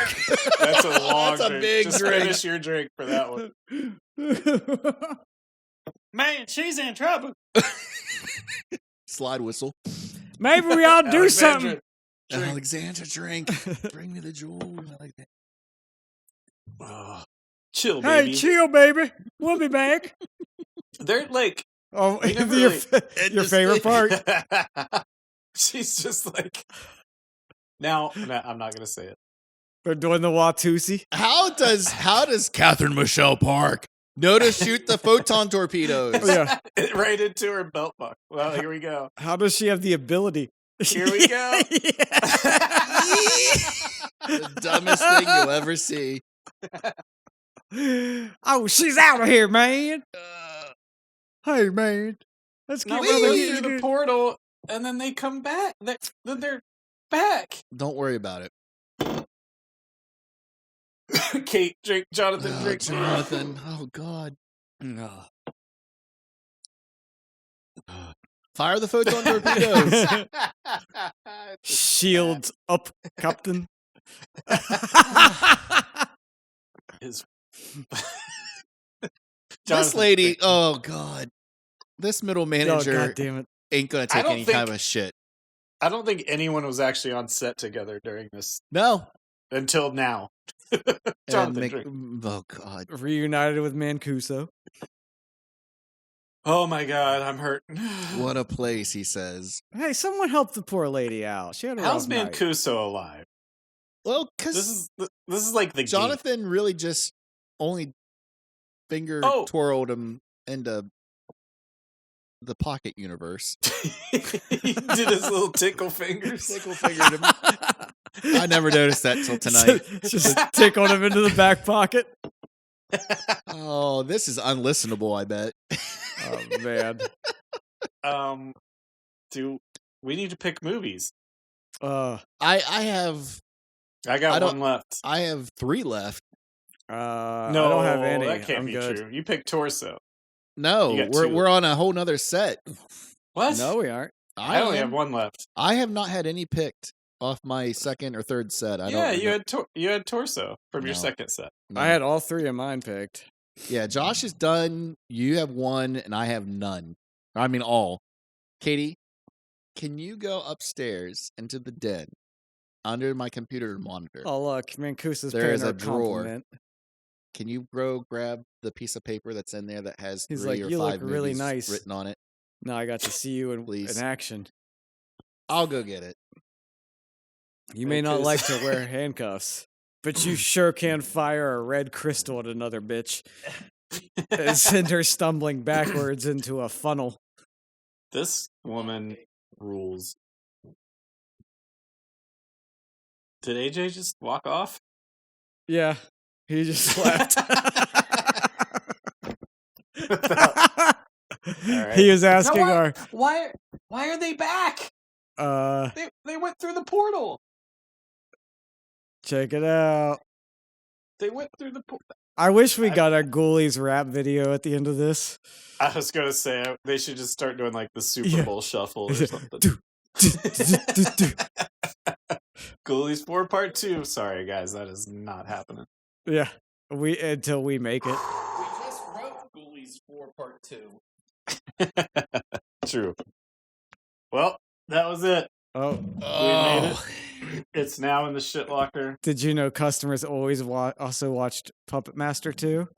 That's a long That's a drink. big Just drink. finish your drink for that one. Man, she's in trouble. Slide whistle. Maybe we all do Alexandra, something. drink. Alexandra, drink. Bring me the jewels. I like that. Oh, chill, Hey, baby. chill, baby. We'll be back. They're like, Oh, We never your, really- your favorite part. she's just like, now, I'm not going to say it. They're doing the Watusi. How does Catherine Michelle Park know to shoot the photon torpedoes? Yeah. Right into her belt buckle. Well, here we go. How does she have the ability? Here we go. The dumbest thing you'll ever see. Oh, she's out of here, man. Hey, man. Let's Now get they go rid through the portal, and then they come back. Then they're back. Don't worry about it. Kate, drink. Jonathan, Oh, drink. Jonathan. Oh God. Fire the photon torpedoes. Shields up, Captain. His- This Jonathan, lady, drink. oh God. This middle Oh, manager God damn it. ain't gonna I take don't any think- kind of shit. I don't think anyone was actually on set together during this No. until now. And Jonathan, drink. oh God. Reunited with Mancuso. Oh my god, I'm hurt. What a place, he says. Hey, someone help the poor lady out. She had a How's rough night. Mancuso alive? Well, because This is like the Jonathan really just only finger twirled him into the pocket universe. He did his little tickle fingers. Tickle fingered him. I never noticed that till tonight. Just tickled him into the back pocket. Oh, this is unlistenable, I bet. Oh man. We need to pick movies. I got one left. I have 3 left. No, I don't have any. That can't I'm be good. true. You picked Torso. No, we're on a whole nother set. What? No, we aren't. I only have one left. I have not had any picked off my second or third set. You had Torso from your second set. No. I had all 3 of mine picked. Yeah, Josh is done. You have 1, and I have none. I mean, all. Katie, can you go upstairs into the den under my computer monitor? Oh look, Mancuso's There paying is her a drawer. compliment. Can you go grab the piece of paper that's in there that has He's 3 like, or "You 5 look really movies nice." written on it? No, I got to see you in Please. action. I'll go get it. You may not like to wear handcuffs, but you sure can fire a red crystal at another bitch and send her stumbling backwards into a funnel. This woman rules. Did AJ just walk off? Yeah, he just left. Right. He was asking why are they back? They went through the portal. Check it out. They went through the portal. I wish we got a Ghoulies rap video at the end of this. I was gonna say they should just start doing like the Super Bowl shuffle or something. Ghoulies 4 Part 2. Sorry guys, that is not happening. Yeah, until we make it. We just wrote Ghoulies 4 Part 2. True. Well, that was it. Oh, we made it. It's now in the shit locker. Did you know customers always also watched Puppet Master 2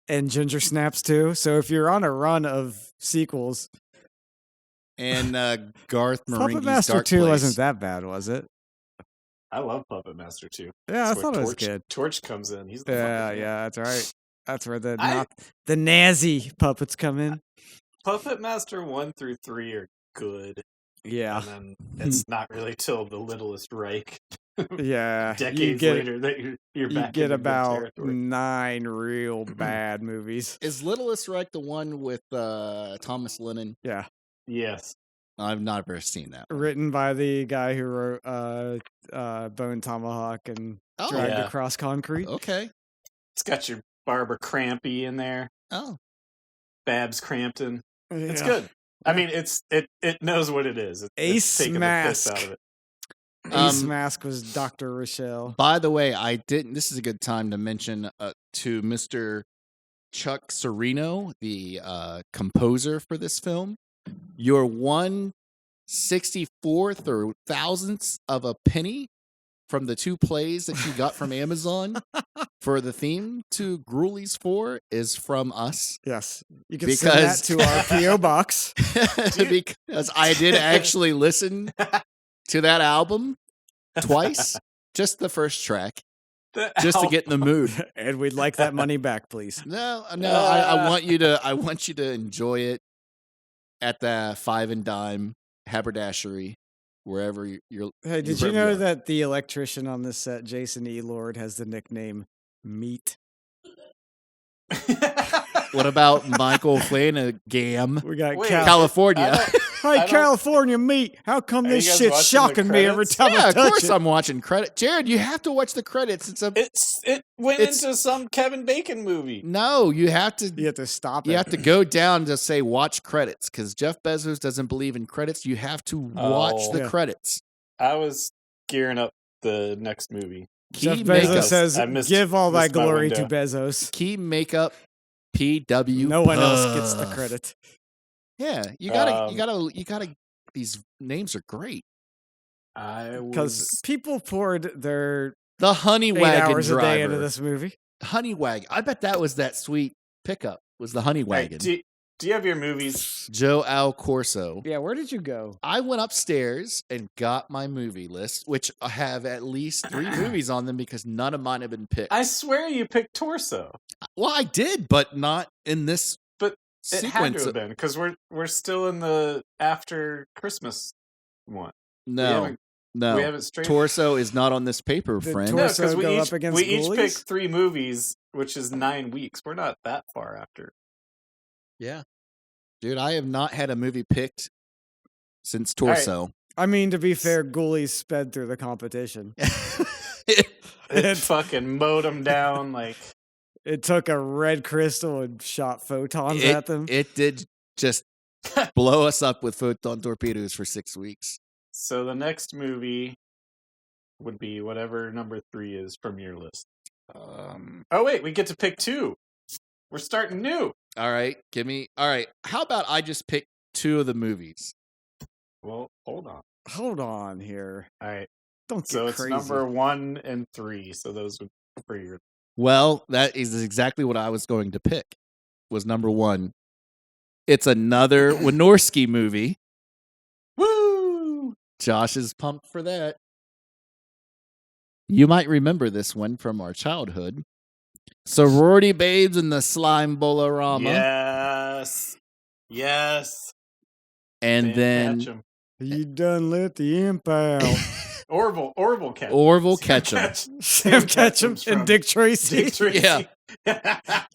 and Ginger Snaps 2? So if you're on a run of sequels, and Garth Marenghi's Puppet Master Dark 2 Place. wasn't that bad, was it? I love Puppet Master 2. Yeah, That's I where thought it was good. Torch comes in. He's the Yeah, fucking yeah, that's right. That's where the Nazi puppets come in. Puppet Master 1 through 3 are good. Yeah. And then it's not really till the Littlest Reich. Yeah. Decades later that you're back. You get in about territory. 9 real bad movies. Is Littlest Reich the one with Thomas Lennon? Yeah. Yes. I've never seen that one. Written by the guy who wrote Bone Tomahawk and Dragged Across Concrete. Okay. It's got your Barbara Crampy in there. Oh. Babs Crampton. Yeah. It's good. I mean, it knows what it is. Ace taking Mask. the piss out of it. Ace Mask was Dr. Rochelle. By the way, this is a good time to mention to Mr. Chuck Sereno, the composer for this film, your 1/64th or thousandths of a penny from the 2 plays that you got from Amazon for the theme to Ghoulies 4 is from us. Yes. You can send that to our P.O. box. Because I did actually listen to that album twice, just the first track, just to get in the mood. And we'd like that money back, please. No, I want you to enjoy it at the 5 and Dime haberdashery, wherever you're. Hey, did you know that the electrician on this set, Jason E. Lord, has the nickname Meat? What about Michael Flanagan? We got California. Hey, California Meat. How come this shit's shocking me every time I touch it? Of course I'm watching credits. Jared, you have to watch the credits. It went into some Kevin Bacon movie. No, you have to stop it. You have to go down to say watch credits because Jeff Bezos doesn't believe in credits. You have to watch the credits. I was gearing up the next movie. Jeff Bezos says, "Give all that glory to Bezos." Key makeup, PW. No one else gets the credit. Yeah, you gotta. These names are great. Because people poured the Honey 8 Wagon hours driver a day into this movie. Honey Wagon. I bet that was that sweet pickup. Was the Honey Wagon? Do you have your movies? Joe Al Corso. Yeah, where did you go? I went upstairs and got my movie list, which have at least 3 movies on them because none of mine have been picked. I swear you picked Torso. Well, I did, but not in this But it had sequence. to have been because we're still in the after Christmas one. No, We haven't straight. Torso is not on this paper, Did friend. No, Torso because go up against we each Ghoulies? picked 3 movies, which is 9 weeks. We're not that far after. Yeah. Dude, I have not had a movie picked since Torso. I mean, to be fair, Ghoulies sped through the competition. It fucking mowed them down like. It took a red crystal and shot photons at them. It did just blow us up with photon torpedoes for 6 weeks. So the next movie would be whatever number 3 is from your list. Oh wait, we get to pick 2. We're starting new. All right, all right, how about I just pick 2 of the movies? Well, hold on. Hold on here. All right. Don't get So it's crazy. number 1 and 3. So those would be for your. Well, that is exactly what I was going to pick. Was number 1. It's another Wynorski movie. Woo! Josh is pumped for that. You might remember this one from our childhood. Sorority Babes in the Slime Bolorama. Yes. And then Catch 'em. You done let the imp out. Orville Ketchum. Orville Ketchum. Sam Ketchum Ketchum's and from Dick Tracy Dick Tracy. Yeah.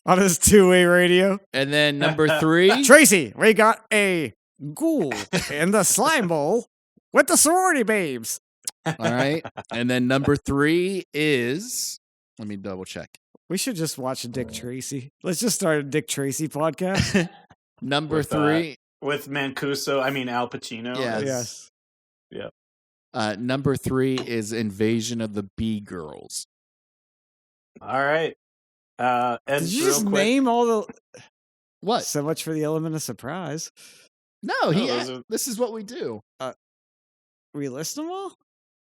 on his 2-way radio. And then number 3. Tracy, we got a ghoul in the slime bowl with the sorority babes. All right. And then number 3 is, let me double check. We should just watch Dick Tracy. Let's just start a Dick Tracy podcast. Number With, 3. With Mancuso, I mean Al Pacino. Yes. Yes. Number 3 is Invasion of the Bee Girls. All right. Ed, Did you real just quick. name all the... What? So much for the element of surprise. No, those are- this is what we do. We list them all?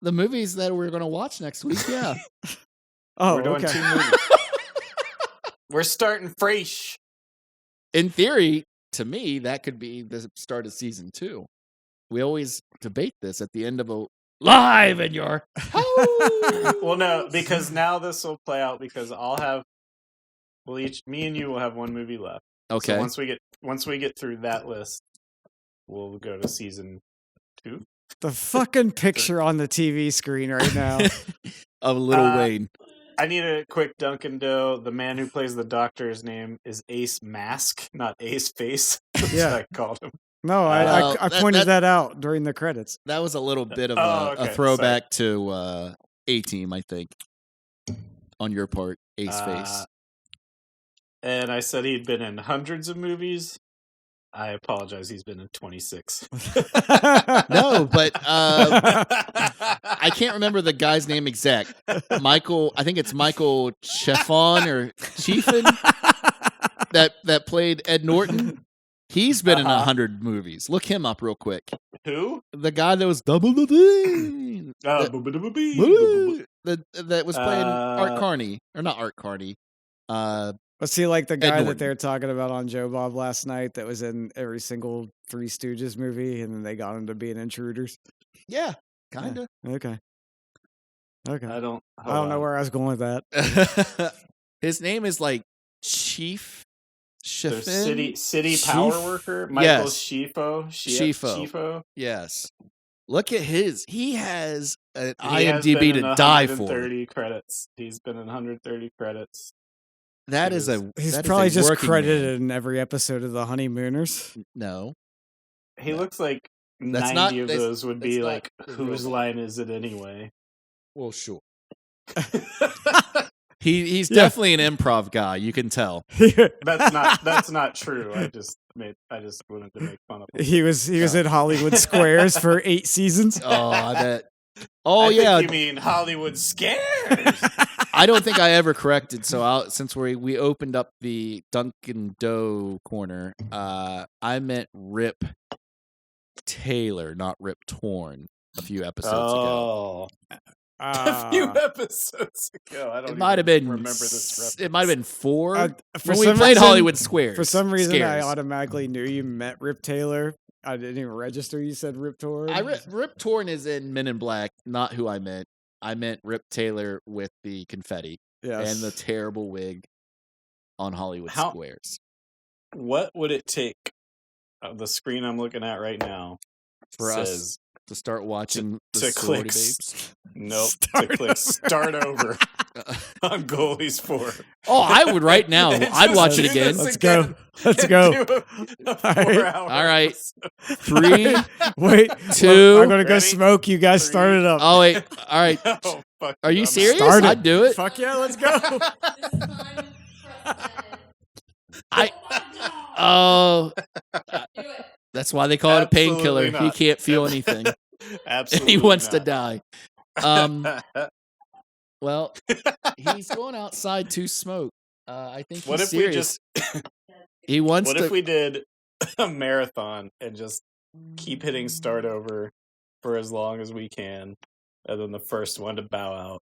The movies that we're going to watch next week, yeah. Oh, We're doing okay. 2 movies. We're starting fresh. In theory, to me, that could be the start of season 2. We always debate this at the end of a live in your house. Well, no, because now this will play out because me and you will have 1 movie left. Okay. So once we get through that list, we'll go to season 2. The fucking picture on the TV screen right now. Of Little Wayne. I need a quick Dunkin' Dough. The man who plays the doctor's name is Ace Mask, not Ace Face. That's Yeah. what I called him. No, Well, I pointed that out during the credits. That was a little bit of Oh, a okay, throwback to A-Team, I think. On your part, Ace Face. And I said he'd been in hundreds of movies. I apologize. He's been in 26. No, but I can't remember the guy's name exact. Michael, I think it's Michael Cheffon or Chiefin that played Ed Norton. He's been in 100 movies. Look him up real quick. Who? The guy that was double the thing. That was playing Art Carney. Or not Art Carney. But see, like the guy Norton. that they were talking about on Joe Bob last night that was in every single Three Stooges movie, and then they got him to be an Intruders. Yeah, kind of. Okay. Okay. I don't know where I was going with that. His name is like Chief The Chiffin. city power worker, Michael Yes. Schifo. Schifo. Yes. Look at his. He has an He has IMDb been to in die for. 130 credits. He's been in 130 credits. That He is is- a. He's that is probably a just working credited man. in every episode of The Honeymooners. No. He looks like That's 90 not- of that's- those would be that's not like, his real whose name. line is it anyway? Well, sure. He's Yeah. definitely an improv guy. You can tell. That's not true. I just wanted to make fun of him. He was in Hollywood Squares for 8 seasons. Oh, I bet. Oh I yeah. think you mean Hollywood Scares. I don't think I ever corrected. So since we opened up the Dunkin' Dough corner, I meant Rip Taylor, not Rip Torn, a few episodes ago. Oh, a few episodes ago. I don't It might have been. remember this reference. It might have been 4 For when we some played reason- Hollywood Squares. For some reason, I Scares. automatically knew you meant Rip Taylor. I didn't even register. You said Rip Torn. Rip Torn is in Men in Black, not who I meant. I meant Rip Taylor with the confetti Yes. and the terrible wig on Hollywood Squares. What would it take? The screen I'm looking at right now For us says to start watching the to sorority click babes. nope Start to click start over on Goalies 4. Oh, I would right now. I'd watch it again. Let's go. Let's go. All All right. 3. Wait, 2. I'm gonna go Ready? smoke. You guys 3. start it up. Oh wait. All right. Oh, fuck Are you I'm serious? Start it. I'd do it. Fuck yeah, let's go. This is unprecedented. I. Oh my Oh, God. Do it. that's why they call it a painkiller. Absolutely He not. can't feel anything. Absolutely. He wants to not. die. Well, he's going outside to smoke. I think he's What if serious. we just He wants what to. if we did a marathon and just keep hitting start over for as long as we can, and then the first one to bow out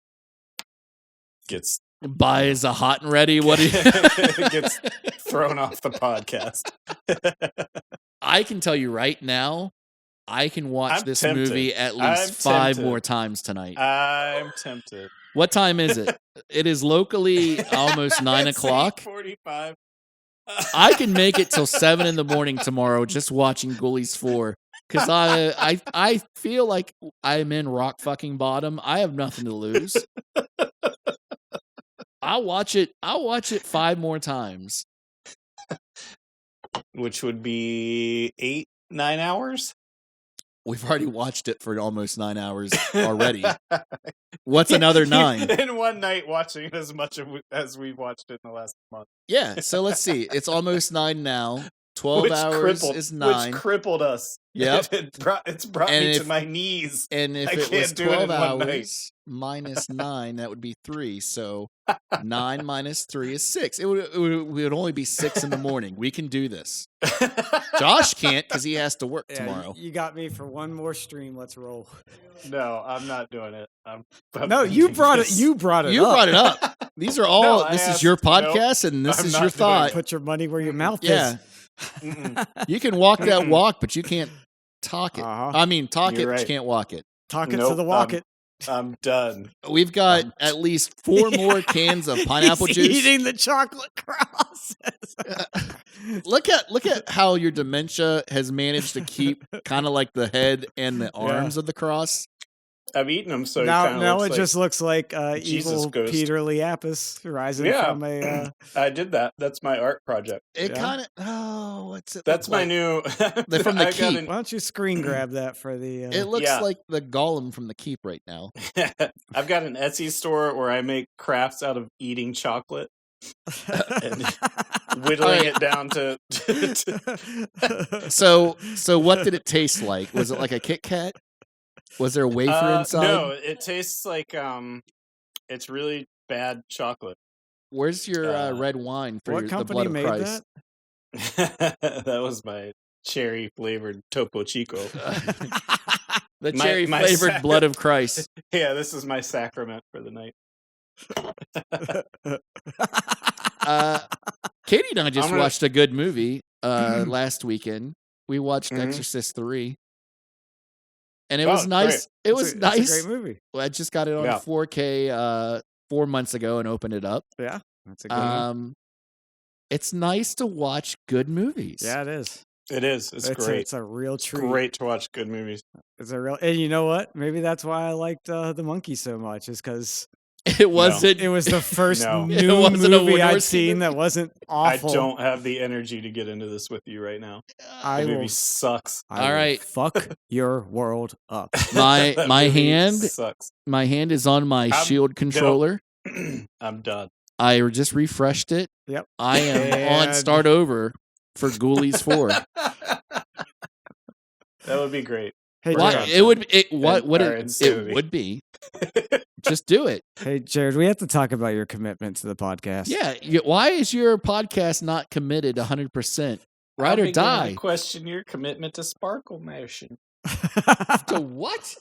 gets buys a hot and ready. What do you... gets thrown off the podcast. I can tell you right now, I can watch I'm this tempted. movie at I'm least 5 tempted. more times tonight. I'm tempted. What time is it? It is locally almost 9 It's o'clock. 8:45. I can make it till 7 in the morning tomorrow just watching Ghoulies 4 because I feel like I'm in rock fucking bottom. I have nothing to lose. I'll watch it 5 more times. Which would be 8-9 hours. We've already watched it for almost 9 hours already. What's another 9? In one night, watching it as much as we've watched it in the last month. Yeah, so let's see. It's almost 9 now. 12 hours is 9. Which crippled us. Yep. It's brought And me to if- my knees. And if I it was can't do it in 12 one night. hours minus 9, that would be 3. So 9 minus 3 is 6. It would only be 6 in the morning. We can do this. Josh can't because he has to work Yeah, tomorrow. You got me for one more stream. Let's roll. No, I'm not doing it. I'm No, you ending brought it. this. You brought it. You up. brought it up. These are all. No, I this is asked- your nope, podcast, and this I'm is not your doing thought. it. Put your money where your mouth Yeah, is. Mm-mm. you can walk that walk, but you can't talk it. Uh-huh. I mean, talk You're it, but you right. can't walk it. Talk it to Nope, the walk it. I'm done. We've got at least 4 more cans of pineapple He's juice. eating the chocolate crosses. Look at how your dementia has managed to keep kind of like the head and the arms of the cross. I've eaten them, so now it it just looks like Jesus evil ghost. Peter Liapis rising Yeah. from a. I did that. That's my art project. It Yeah. kind of what's it? That's look my like? new. They're from the I got Keep. an- Why don't you screen grab that for the? It looks Yeah. like the golem from the Keep right now. I've got an Etsy store where I make crafts out of eating chocolate, and whittling it down to So what did it taste like? Was it like a Kit Kat? Was there a wafer inside? No, it tastes like it's really bad chocolate. Where's your Uh, red wine for What the company blood of made Christ? That was my cherry flavored Topo Chico. The My- cherry my flavored sac- blood of Christ. Yeah, this is my sacrament for the night. Katie and I just I'm gonna- watched a good movie last weekend. We watched Mhm. Exorcist 3. And it Oh, was nice. great. It was It's nice. a great movie. Well, I just got it on Yeah. 4K 4 months ago and opened it up. Yeah, that's a good one. It's nice to watch good movies. Yeah, it is. It is. It's great. It's a real It's treat. great to watch good movies. It's a real. And you know what? Maybe that's why I liked the Monkey so much. Is because It wasn't. it was the first No. It new wasn't a movie I'd Wynorski seen movie? that wasn't awful. I don't have the energy to get into this with you right now. I The movie will. sucks. I All will right. Fuck your world up. My That my movie hand sucks. my hand is on my I'm- Shield controller. I'm done. I just refreshed it. Yep. I am on And- start over for Ghoulies 4. That would be great. Hey, Why Jared. it would it what And would our it insanity. would be. Just do it. Hey, Jared. We have to talk about your commitment to the podcast. Yeah. Why is your podcast not committed 100%? Ride I'm or beginning die. to question your commitment to sparkle motion. To what?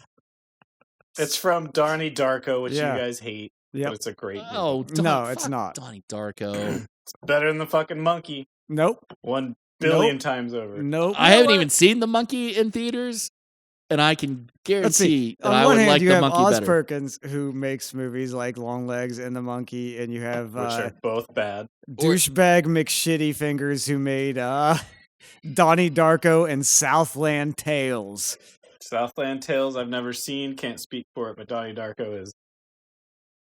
It's from Donnie Darko, which Yeah. you guys hate. Yep. But it's a great movie. Oh, No, it's fuck not. Donnie Darko. It's better than the fucking monkey. Nope. 1 billion Nope. times over. Nope. I haven't even seen the monkey in theaters, and I can Let's see. guarantee that On I one would hand, like you the have monkey Oz better. Perkins, who makes movies like Long Legs and The Monkey, and you have Which are both bad. douchebag McShitty Fingers, who made Donnie Darko and Southland Tales. Southland Tales I've never seen. Can't speak for it, but Donnie Darko is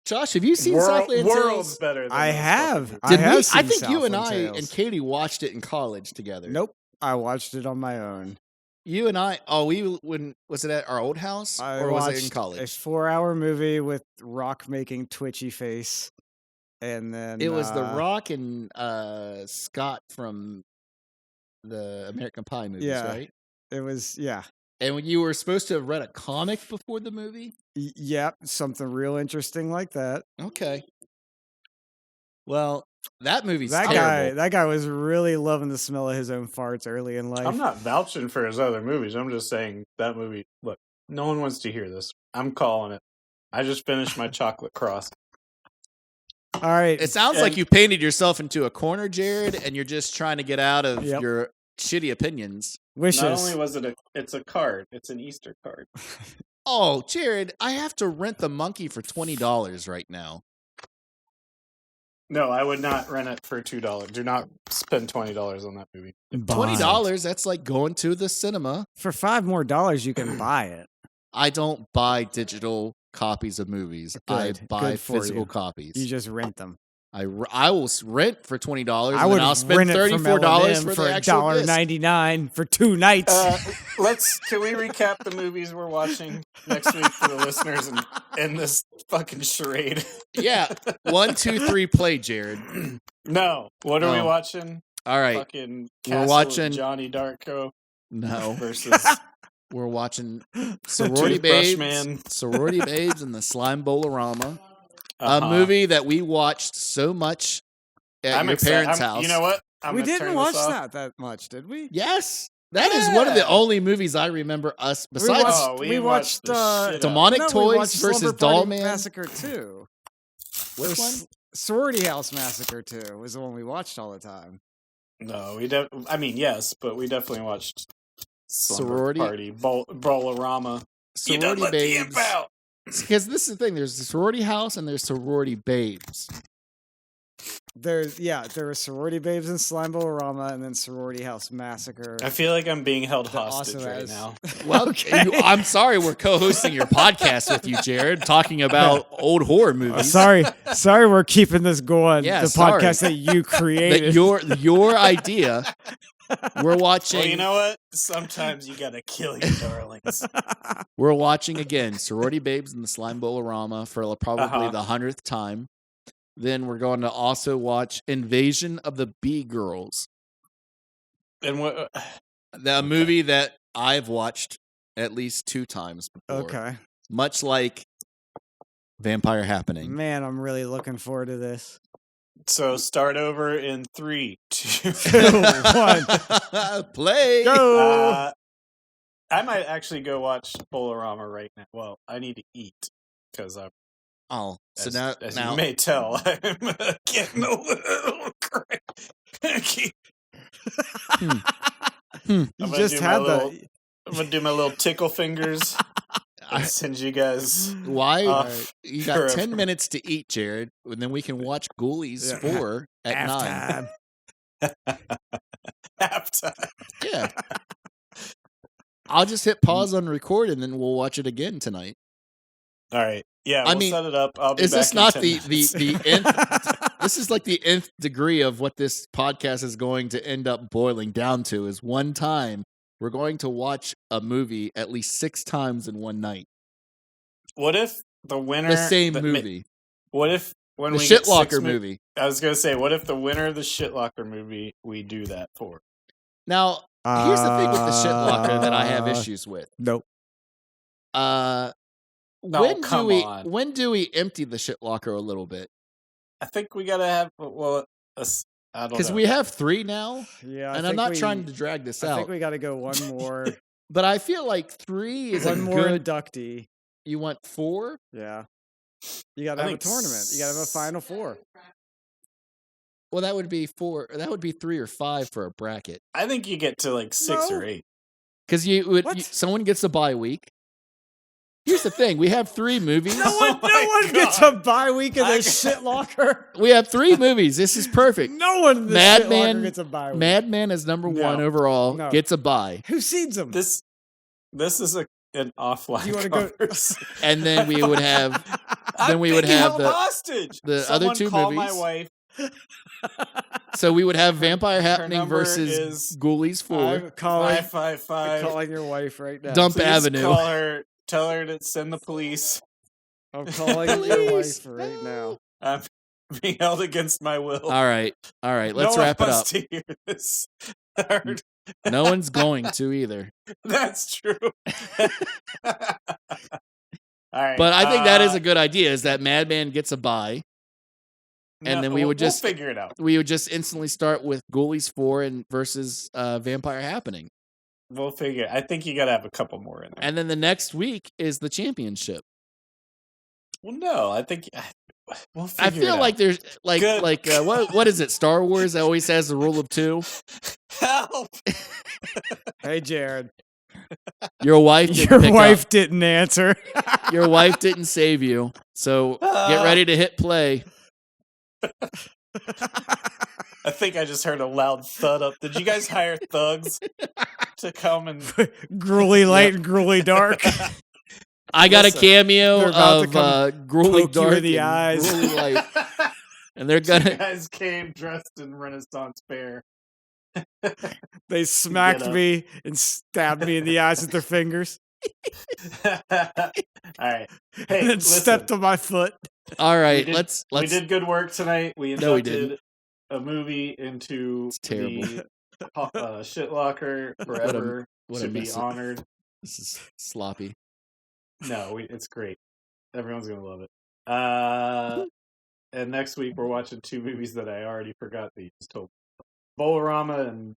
Josh, have you seen Southland worlds Tales? better than I those have. fucking- I Did have we? I seen think you and Southland I Tales. and Katie watched it in college together. Nope. I watched it on my own. You and I. Oh, when was it at our old house I or was watched it in a college? 4-hour movie with Rock making twitchy face, and then It was The Rock and Scott from the American Pie movies, Yeah. right? It was yeah. And when you were supposed to have read a comic before the movie. Yep, something real interesting like that. Okay. Well, that movie's That terrible. guy was really loving the smell of his own farts early in life. I'm not vouching for his other movies. I'm just saying that movie. Look, no one wants to hear this. I'm calling it. I just finished my chocolate cross. All right. It sounds like you painted yourself into a corner, Jared, and you're just trying to get out of Yep. your shitty opinions. Wishes. Not only was it it's a card. It's an Easter card. Oh, Jared, I have to rent the monkey for $20 right now. No, I would not rent it for $2. Do not spend $20 on that movie. $20, that's like going to the cinema. For $5 more, you can buy it. I don't buy digital copies of movies. I Good. buy Good for physical you. copies. You just rent them. I will rent for $20 I and would then I'll spend rent it from $34 L&M for the actual disc. $1.99 for 2 nights. Can we recap the movies we're watching next week for the listeners and end this fucking charade? Yeah. 1, 2, 3, play, Jared. No. What are we Oh. watching? All right. Fucking We're Castle watching- of Johnny Darko No. versus We're watching Sorority Toothbrush Babes. Man. Sorority Babes and the Slime Bowl-orama. A Uh-huh. movie that we watched so much at I'm your excited. parents' house. You know what? I'm we gonna didn't turn watch this off. that much, did we? Yes. That is one of the Yeah. only movies I remember us, besides Oh, we watched the shit out of Demonic it. we Toys watched versus Slumber Party Doll Man. Massacre 2. Which Or one? Sorority House Massacre 2 was the one we watched all the time. No, I mean, yes, but we definitely watched Sorority- Party, Bolorama. You done Sorority let the imp Babes. out. Because this is the thing, there's the Sorority House and there's Sorority Babes. There was Sorority Babes and Slime Bowl-orama, and then Sorority House Massacre. I feel like I'm being held that hostage also right has- now. Well, I'm sorry we're co-hosting your podcast with you, Jared, talking about old horror movies. sorry, we're keeping this going. Yeah, the sorry. podcast that you created. That your idea. We're watching. Well, you know what? Sometimes you gotta kill your darlings. We're watching again Sorority Babes and the Slime Bowl-orama for probably Uh-huh. the 100th time. Then we're going to also watch Invasion of the Bee Girls, And what? the movie that I've watched at least 2 times before. Okay, Much like Vampire Happening. man, I'm really looking forward to this. So start over in 3, 2. Play. Go. I might actually go watch Bolorama right now. Well, I need to eat because I'm. Oh, so as now you may tell, I'm getting a little cranky. You I'm gonna just do my had little- the. I'm gonna do my little tickle fingers and send you guys why off. you got forever. 10 minutes to eat, Jared, and then we can watch Ghoulies Yeah. 4 at 9. Halftime. Halftime. Yeah. I'll just hit pause on record and then we'll watch it again tonight. All right. Yeah, I we'll mean, set it up. I'll be Is back this in not 10 the minutes. nth? This is like the nth degree of what this podcast is going to end up boiling down to. Is one time we're going to watch a movie at least 6 times in one night. What if the winner The same but movie, What if when the we get Shitlocker 6 movie. I was gonna say, what if the winner of the Shitlocker movie we do that for? Now, here's the thing with the Shitlocker that I have issues with. Nope. Come on. When do we empty the Shitlocker a little bit? I think we gotta have I don't Because know. we have 3 now, Yeah, and I'm not trying to drag this I out. think we got to go one more, But I feel like 3 is one a more good. inductee. You want 4? Yeah. You got to I have a think tournament. You got to have a Final Four. Well, that would be 4. That would be 3 or 5 for a bracket. I think you get to like 6 or No. 8. Because What? someone gets a bye week. Here's the thing: we have 3 movies. No Oh one my gets a God. bye week in this shit locker. We have 3 movies. This is perfect. No one in this Mad shit locker Men- gets a bye week. Madman is number No. 1 overall. No. Gets a bye, Who seeds them? This is an offline You wanna go- conversation. and then we would have I'm we would being have held the- hostage. the Someone other 2 call movies. my wife. So we would have Vampire Happening number versus is Ghoulies 4. I'm calling, 555. calling your wife right now. Dump Please Avenue. Call her. Tell her to send the police. I'm calling your Police, wife right now. I'm being held against my will. All right. Let's no one wrap it wants up. to hear this. No one's going to either. That's true. All right, But I think that is a good idea. Is that Madman gets a bye, and then we would just- we'll figure it out. we would just instantly start with Ghoulies 4 and versus Vampire Happening, We'll figure. I think you got to have a couple more in there. and then the next week is the championship. Well, no, I think we'll I figure it feel out. like there's Good. what is it? Star Wars always has the rule of 2. Help. Hey, Jared. Your wife didn't Your pick wife didn't answer. up. Your wife didn't save you. So get ready to hit play. I think I just heard a loud thud up. Did you guys hire thugs to come and? Gruely light and gruely dark. I got Listen, a cameo they're about to of come Gruely poke you Dark in the and eyes. Gruely Light, and they're You gonna. guys came dressed in Renaissance fair. They smacked up. me and stabbed me in the eyes with their fingers. All right. Hey, And then listen, stepped on my foot. All right, we did- let's. We did good work tonight. We No, we inducted a movie into It's terrible. the shit locker forever. what a Should be mess. honored. This is sloppy. No, it's great. Everyone's gonna love it. And next week we're watching 2 movies that I already forgot that you just told. Bolorama and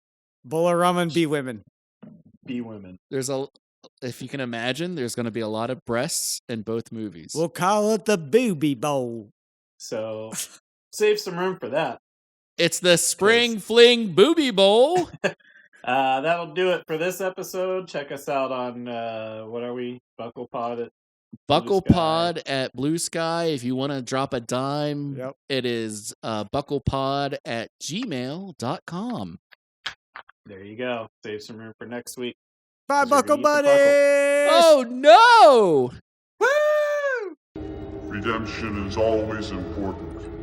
Bolorama and Be Women. Be Women. If you can imagine, there's going to be a lot of breasts in both movies. We'll call it the Booby Bowl. So save some room for that. It's the Spring Fling Booby Bowl. That'll do it for this episode. Check us out on what are we? Buckle Pod at Buckle Sky. Pod at Blue Sky. If you want to drop a dime, Yep. it is bucklepod@gmail.com. There you go. Save some room for next week. Bye, Because you're Buckle gonna eat the Buddies! Oh no! Woo! Redemption is always important.